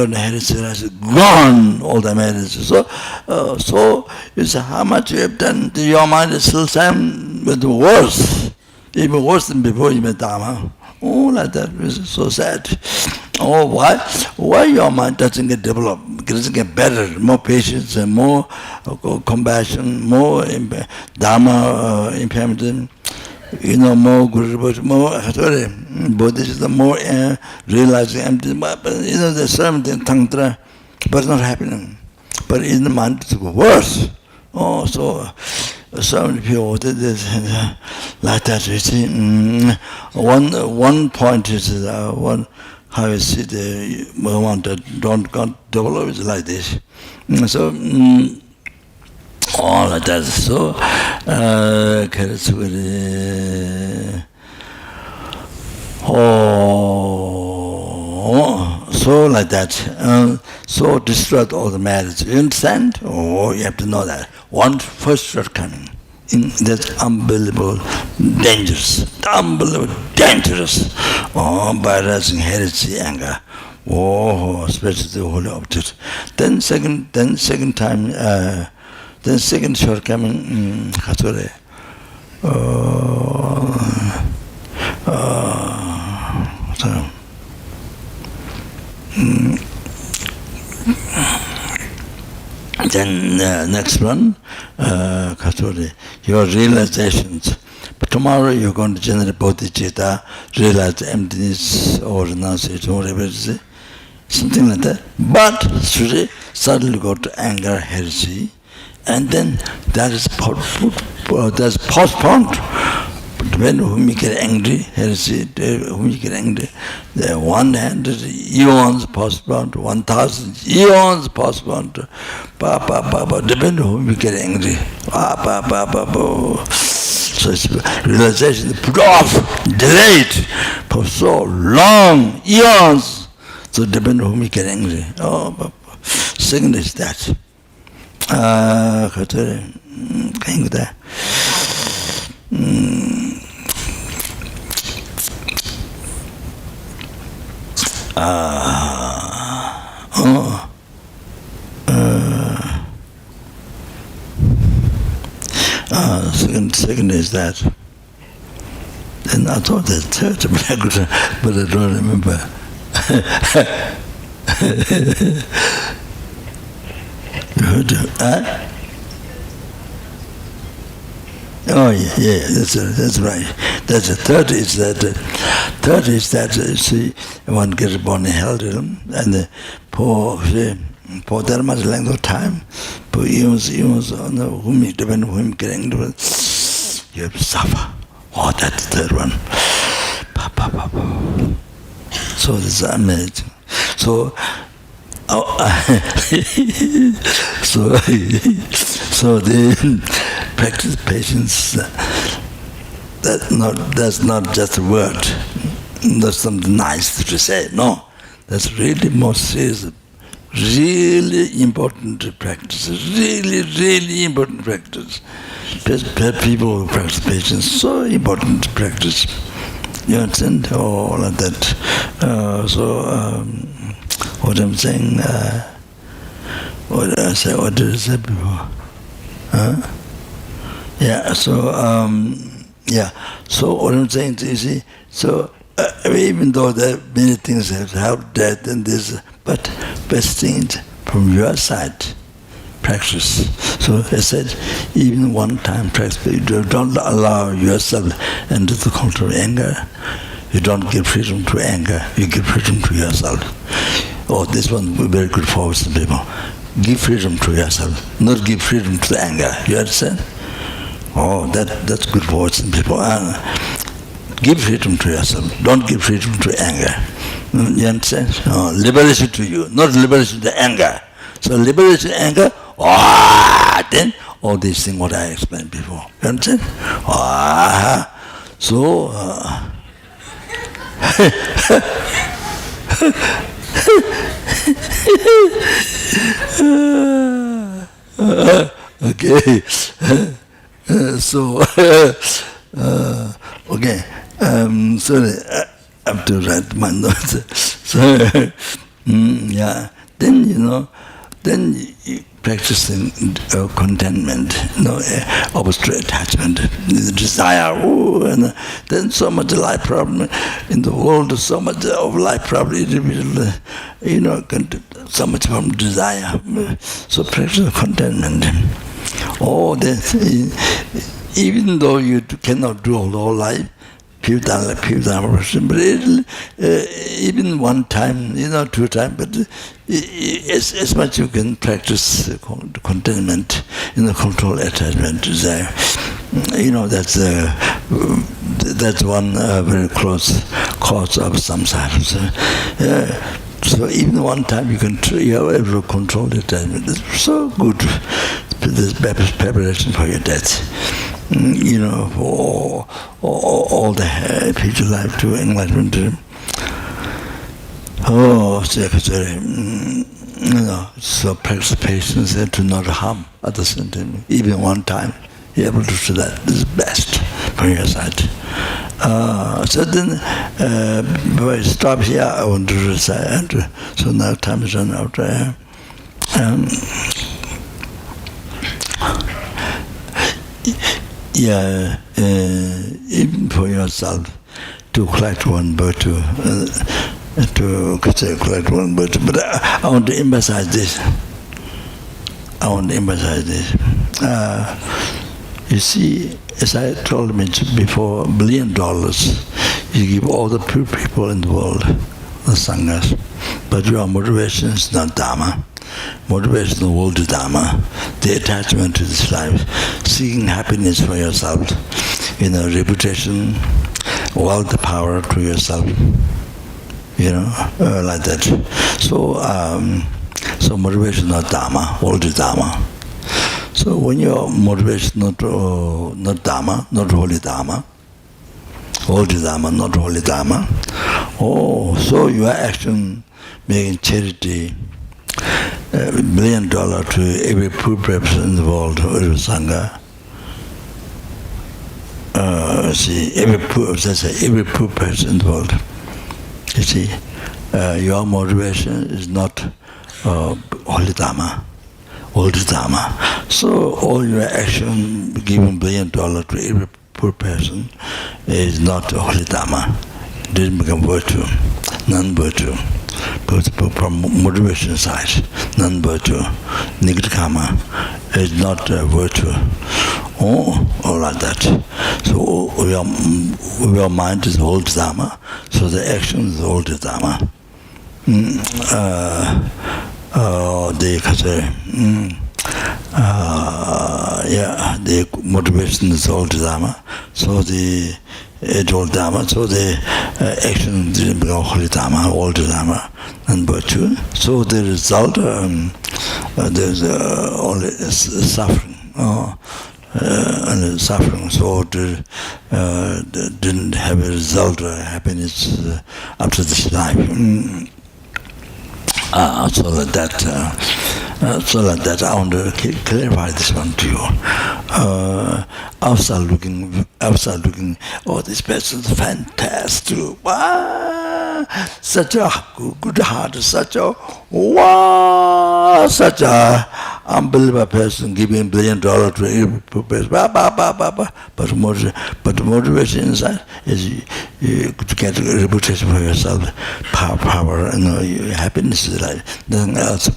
and heresy is gone, all the merits. So you say, how much you have done, your mind is still same, but worse, even worse than before you met Dharma. Like that, is so sad. Why your mind doesn't get developed, doesn't get better, more patience and more compassion, more Dharma impairment, more Guru, more Buddhism, more realizing emptiness. But there's something tantra, but it's not happening. But in the mind it's worse. So many people like that. You see, one point is how you see the one that don't develop is like this. So all like that. So so like that. So destroyed all the marriage. You understand? You have to know that. One first shortcoming. That's unbelievable, dangerous. By raising heresy, anger. Especially the holy object. Then second time, then second shortcoming, then next one, your realizations. But tomorrow you're going to generate bodhicitta, realize emptiness or renunciation, whatever it is, something like that. But suddenly go to anger, heresy, and then that is postponed. When whom you get angry, heresy, whom you get angry, the 100 eons postponed, 1,000 eons postponed, depending on whom you get angry. So it's realization put off, delayed for so long, eons. So depending on whom you get angry. Second is that. Second is that. Then I thought that third, but I don't remember. You heard it? Yeah, that's right. That's the third is that see, one gets born in hell, and for that much length of time, for eons, whom you depend on whom getting to, you have to suffer. That's the third one. So this is amazing. So the practice patience. That's not just a word. That's something nice to say. No, that's really more serious. Really important practice. Really important practice. People who practice patience, so important practice. You understand? Like that. What I'm saying, what did I say before? Yeah, so, so what I'm saying to you, see, so even though there are many things have helped that and this, but best thing from your side, practice. So I said, even one time practice, you don't allow yourself into the control of anger. You don't give freedom to anger, you give freedom to yourself. Oh, this one will be very good for Western people. Give freedom to yourself, not give freedom to the anger. You understand? Oh, that's good for Western people. Give freedom to yourself, don't give freedom to anger. You understand? Oh, liberation to you, not liberation to anger. So liberation to anger, then all these things what I explained before. You understand? So okay. So okay. Sorry, I have to write my notes. So yeah. Then then practicing contentment, obstinate attachment, desire, and then so much life problem in the world, so much of life problem, so much from desire. So practice contentment. Oh, even though you cannot do all life, few times, but even one time, 2 times, but as much you can practice contentment, control attachment, desire. That's one very close cause of samsara. So even one time you can have able to control the attachment. It's so good. This preparation for your death. For all the future life to enlightenment. Oh, so practice patience and to not harm at the same time. Even one time, you're able to do that. This is best from your side. So then, before I stop here, I want to recite. So now time is run out. Even for yourself, to collect one virtue, collect one virtue. But I want to emphasize this. You see, as I told you before, $1 billion, you give all the poor people in the world, the sanghas, but your motivation is not Dharma. Motivation in the world is Dharma, the attachment to this life, seeking happiness for yourself, reputation, wealth, power to yourself, like that. So motivation is not Dharma, world is Dharma. So when your motivation not Dharma, not holy Dharma, world is Dharma, not holy Dharma, so your action making charity, $1 billion to every poor person in the world, every sangha. Every poor person in the world. You see, your motivation is not holy Dharma, world is Dharma. So all your action, giving $1 billion to every poor person, is not holy Dharma. It didn't become virtue, non-virtue. But from motivation side, non-virtue, nigridhama is not virtue. All like that. So your mind is old Dharma, so the action is old Dharma. The motivation is old Dharma, so the old Dharma, so the action didn't become holy Dharma, old Dharma, and virtue. So the result, there's only suffering, and suffering. So didn't have a result, happiness after this life. So like that, I want to clarify this one to you. Outside looking, oh, this person is fantastic. Wow, such a good heart, such a unbelievable person giving $1 billion to a person, but the motivation inside is to get a reputation for yourself, power, happiness is like nothing else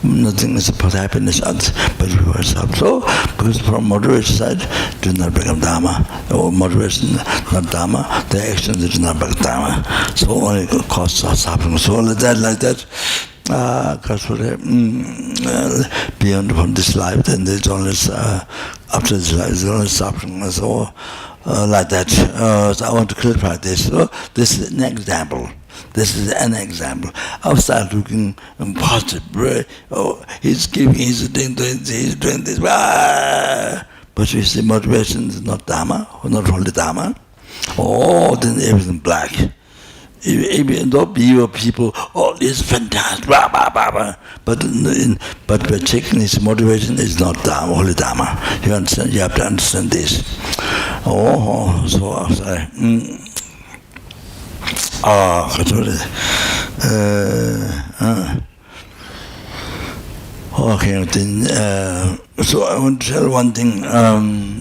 nothing is for happiness others, but for yourself. So, because from motivation side, do not become Dharma, or motivation not Dharma, the actions do not become Dharma. So only cause suffering. So like that. Because beyond from this life, then there's only after this life, there's only suffering. So like that. So I want to clarify this. So this is an example. This is an example. I'll start looking positive. Right? Oh, he's doing this. But you see, motivation is not Dharma, or not only Dharma. Oh, then everything black. Even though people, oh, it's fantastic, blah, blah, blah, blah. But we're checking his motivation is not Dharma, holy Dharma. You understand? You have to understand this. Oh, so sorry. Okay, then, so I want to tell one thing.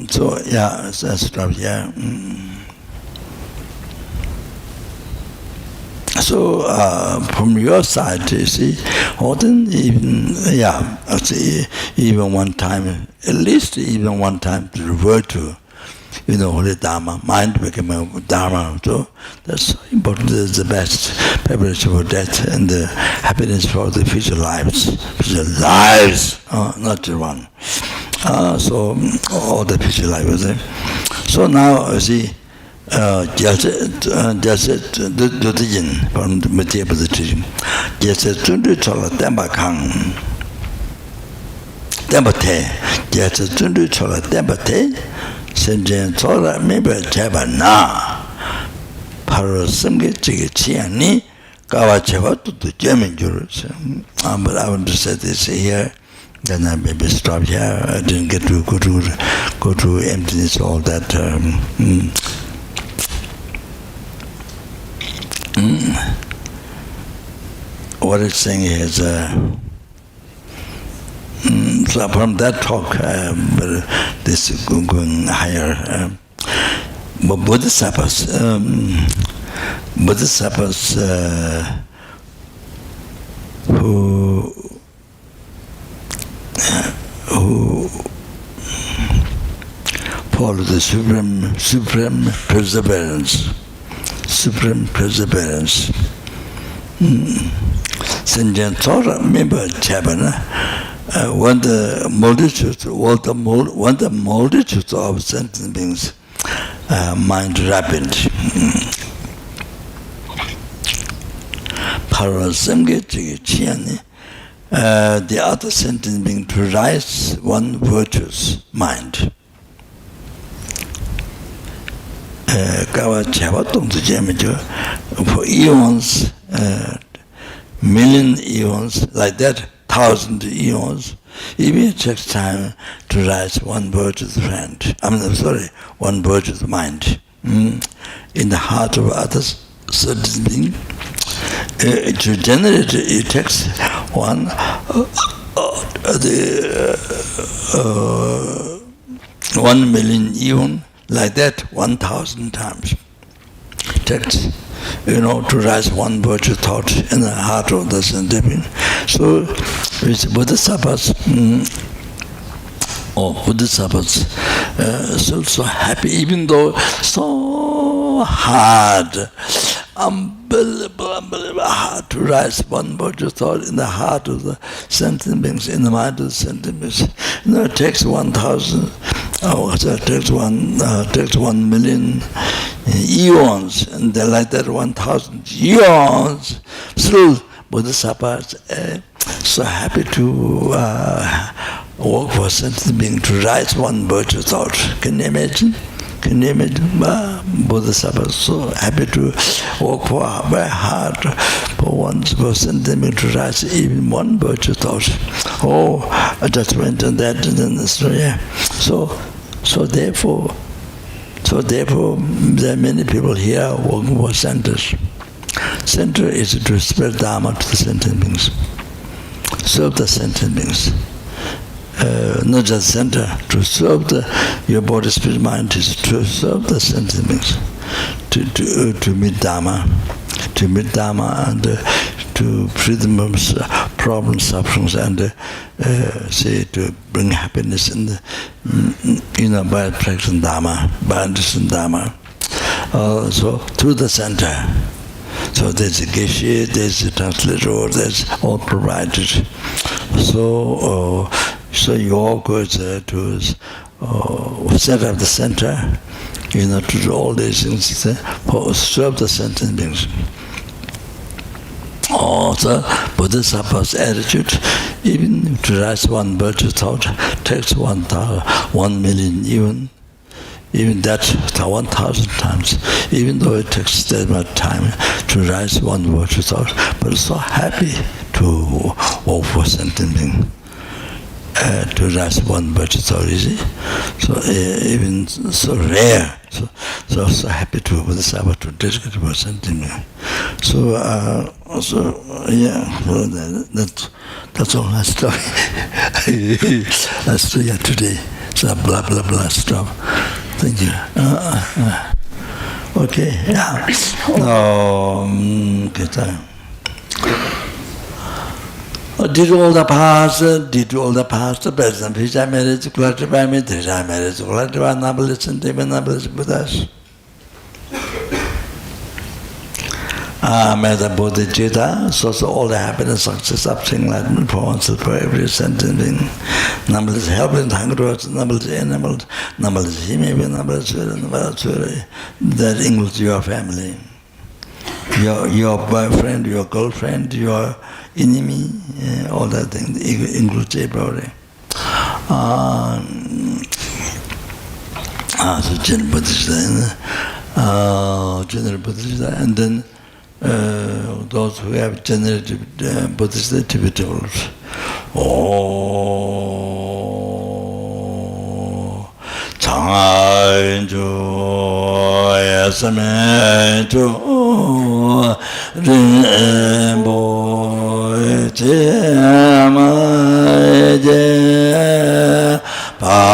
So yeah, let's stop here. So from your side, you see, often even one time, at least even one time to refer to, holy Dharma, mind become a Dharma. So that's important. It's the best preparation for death and the happiness for the future lives. Not just one. So all the future lives. So now, you see, just from the material position. Just tundu chola temba kang. Temba te. Just tundu chola temba te. Senjen chola meba cheba na. Paro samge chige chiani. Kawa cheba tutu jamin jurus. But I want to say this here. Then I maybe stop here. I didn't get to go to emptiness, all that. What it's saying is, so from that talk, this is going higher. Bodhisattvas, who follow the supreme perseverance. Supreme perseverance. Senjen Torah member Chabana, when the multitude of sentient beings mind rapid. Parasamge Chiani, the other sentient being to rise one virtuous mind. For eons, million eons, like that, 1,000 eons, even it takes time to rise one virtuous friend. One virtuous mind in the heart of others. Certain being, to generate it takes 1 million eon. Like that, 1,000 times. It takes, to rise one virtue thought in the heart of the sentient being. So, with Bodhisattvas, so happy, even though so hard, unbelievable hard to rise one virtue thought in the heart of the sentient beings, in the mind of the sentient beings. It takes 1,000. It takes 1 million eons, and then like that 1,000 eons. Still, Bodhisattvas so happy to work for sentient being to rise one virtue thought. Can you imagine? Bodhisattvas so happy to work very hard for sentient being to rise even one virtue thought. Oh, I just went on that and then the story. So therefore, there are many people here working for centers. Center is to spread Dharma to the sentient beings, serve the sentient beings. not just center, to serve your body, spirit, mind is to serve the sentiments, to meet Dharma, and to free them from problems, sufferings, and say to bring happiness in the, by practicing Dharma, by understanding Dharma. So through the center. So there's a geshe, there's a translator, there's all provided. So your goes to set up the center, to do all these things, for serve the sentient beings. Also, Bodhisattva's attitude, even to rise one virtue thought, takes 1 million, even that 1,000 times, even though it takes that much time to rise one virtue thought, but so happy to offer sentient being. To rise one virtue thought, you see. So even so rare, so happy to Bodhisattva to dedicate to sentient being. So that's all my story. That's today. So blah blah blah stuff. Thank you. Okay. Yeah. Good time. Did all the past, present, future marriage, clarify me, future marriage, clarify, nobles and nobles Buddhas. May the Bodhicitta, so all the happiness, success, upswing, enlightenment, for oneself, for every sentient being. Number is helpless, hunger, number is animal, number is human, number is that includes your family, your boyfriend, your girlfriend, your enemy, all that thing includes everybody. So general Bodhicitta, and then those who have generated Buddhist activities. Changainju Yasameju Rinpoche Maje Panajejo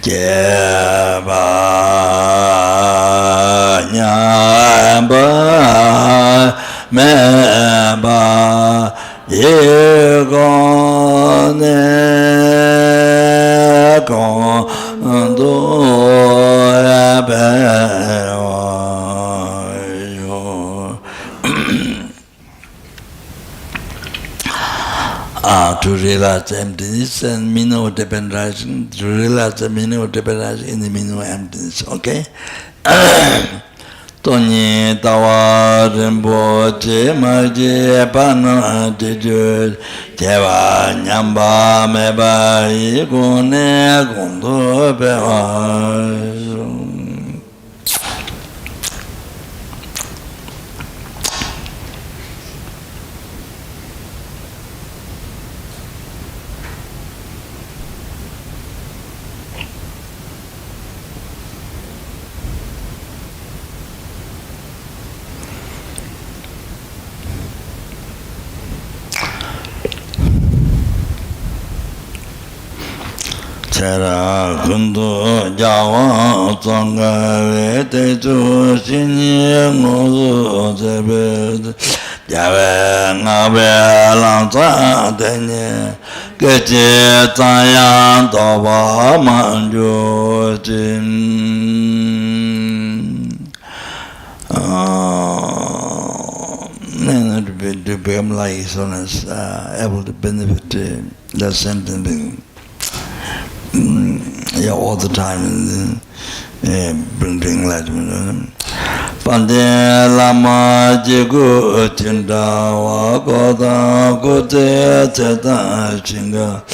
Jeba Nyamba Meba Yegone Kondo to realize emptiness and meaning of dependent rising, to realize the meaning of dependent rising in the meaning of emptiness, okay? Tony Tawa Rinpoche Maji Pano Tiju Jeva Nyamba Meba Igone Gondo Bewa. Chera Kundu Jawa Tsanga Teju Shinyi Ngozu Zebe Jawe Ngabe Langza Tenye Kechi Tsayang Toba Manju Jin to become like someone's able to benefit that sentence. Yeah, all the time, bring enlightenment. Pande Lama Jigu Tinda Wagoda Gote Teta Chinga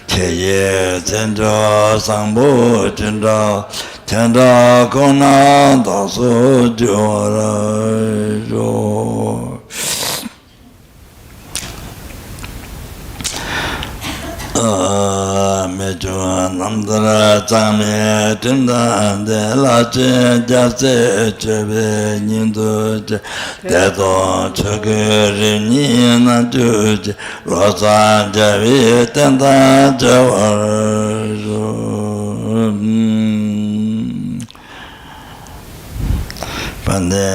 Teye Tenda Sambo Tinda Tenda Kona Daso Jora Jo. Mejo Namdara Tame Tinda de la Jase Chebe Nindu Dedo Chaguri Nina Juj Rosa Javi Tenda Javar Pande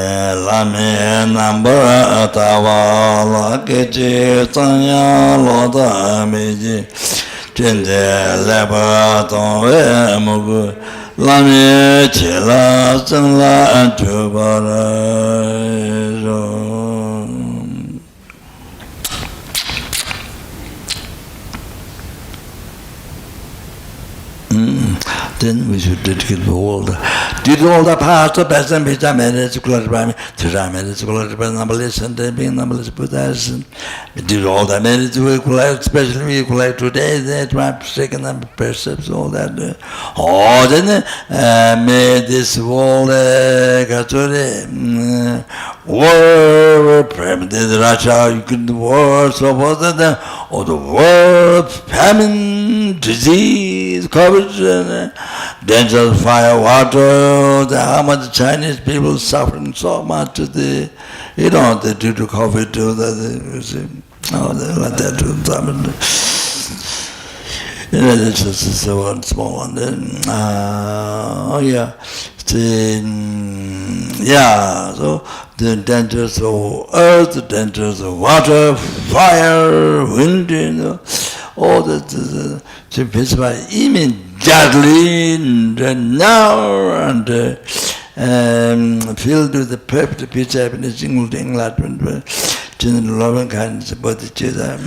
Lame Nambara Tavala Kechi Tanya Loda Meji Chende Leba Tonwe Mugu Lame Chela Sangla Chubara Then we should dedicate all the past, the best and best minutes, clarify, 3 minutes, clarify, numberless and being numberless Buddhas. We did all the minutes, we collect, especially we collect today, that my second number percepts all that. Oh, then made this whole war, primitive Russia, you could war, so was that, or the war, famine, disease, coverage, danger, fire, water, how much Chinese people suffering so much. They do to COVID too. They let that do something. It's just one small one. Then, so the dangers of earth, the dangers of water, fire, wind, all the immediately now and filled with the perfect peace, happiness, single thing, Latin, general loving kindness, bodhicitta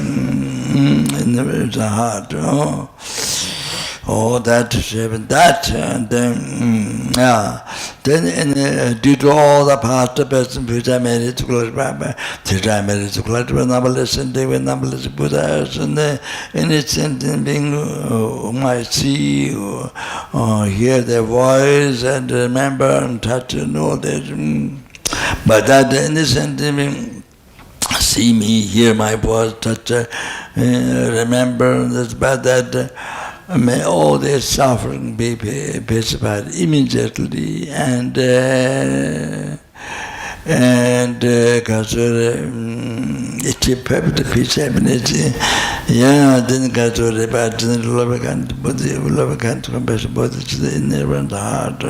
in the heart. Oh, that, and then, then due to all the past, the person, future, married to close by, 3 married to close by, numberless and they were numberless Buddhas, and any sentient being whom I see, or hear their voice, and remember and touch and all that. But that any sentient being see me, hear my voice, touch, remember, that's bad that. May all their suffering be pacified immediately, and it's a perfect peace, happiness. Then Kazore, but love can't, but love can't compassion, but it's the inherent heart.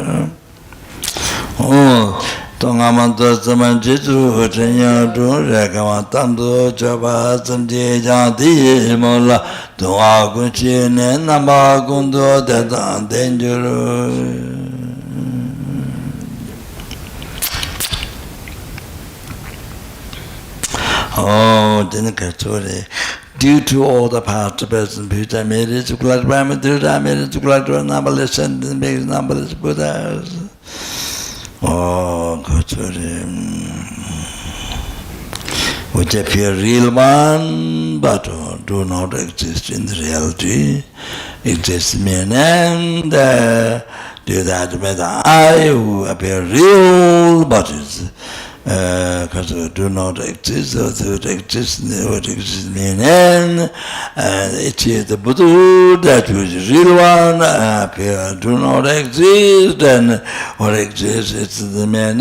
Oh. Tongamanto Samanjitu, Chenya, Rakamatando, Java, Sanji, Janti, Mola, Tongakunchi, Namagundo, Dedan, Dangerous. Oh, Dinakatori. Due to all the past, present, future, marriage, to class, marriage, to class, numberless, and makes numberless Buddhas. Oh, which appear real one, but do not exist in the reality. Exist meaning do that with I who appear real, but is do not exist, or to exist, what exists meaning, and it is the Buddha that which is real one, appear, do not exist, and what exists is the meaning.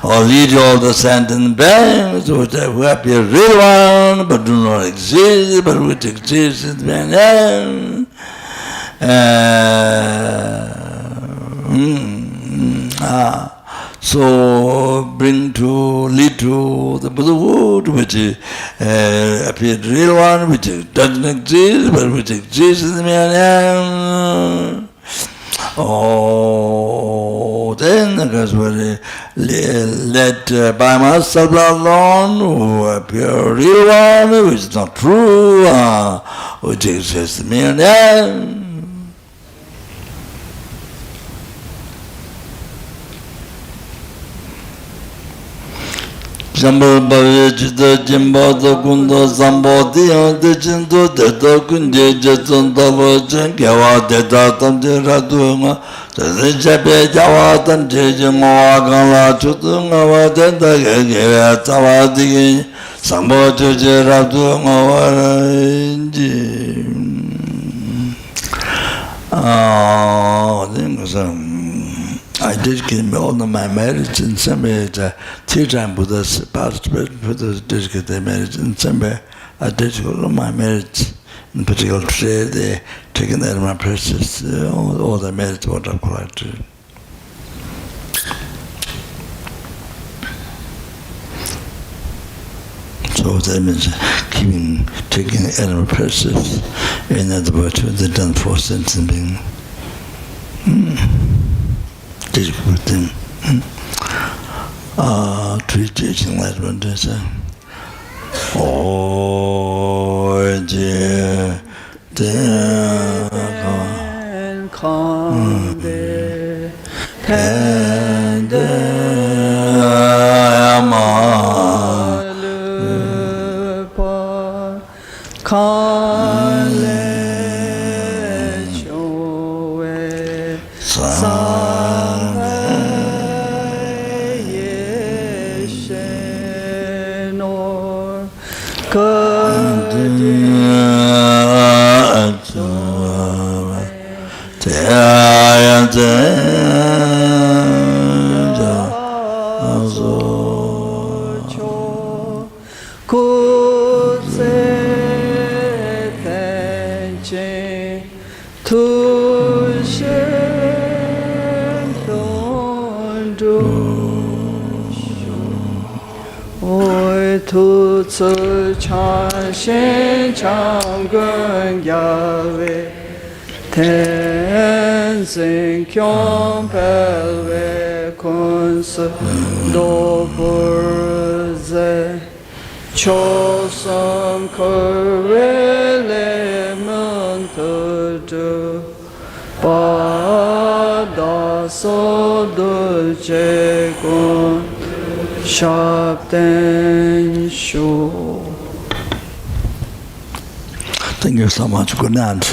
Or lead all the sentient beings which appear real one, but do not exist, but which exists is the meaning. So lead to the Buddhahood, which appeared real one, which doesn't exist, but which exists in the meaning. Oh, then because we led by myself alone, who appear real one, which is not true, which exists in the meaning. Jambal Bavijita Jimbo the Gundo Sambo the Jindo the Kunji Jetson Tavojan Gawa de Datam Jiraduma the Jabe Jawatan Jimoagala Chutunga Tawadi Sambo Joje Rabdu Mawaranji. I dedicated all of my marriage in some way. Teaching Buddhas, participate Buddhas dedicate their marriage in some way. I dedicated all of my marriage, in particular today, they taken that of my precious, all the marriage what I've collected. So that means taking animal precious, in other words, they done for sense and being difficult thing. Treat teaching like one day. Oh, dear, Tu Tzu Chan Shen Chang Gun Yahweh Tenzin Kyong Pelwe Kun Se Do Pur Ze Cho Sam Kure Le Mun Tu Du Ba Da So Du Je Gun Shabden Shu. Thank you so much. Good night.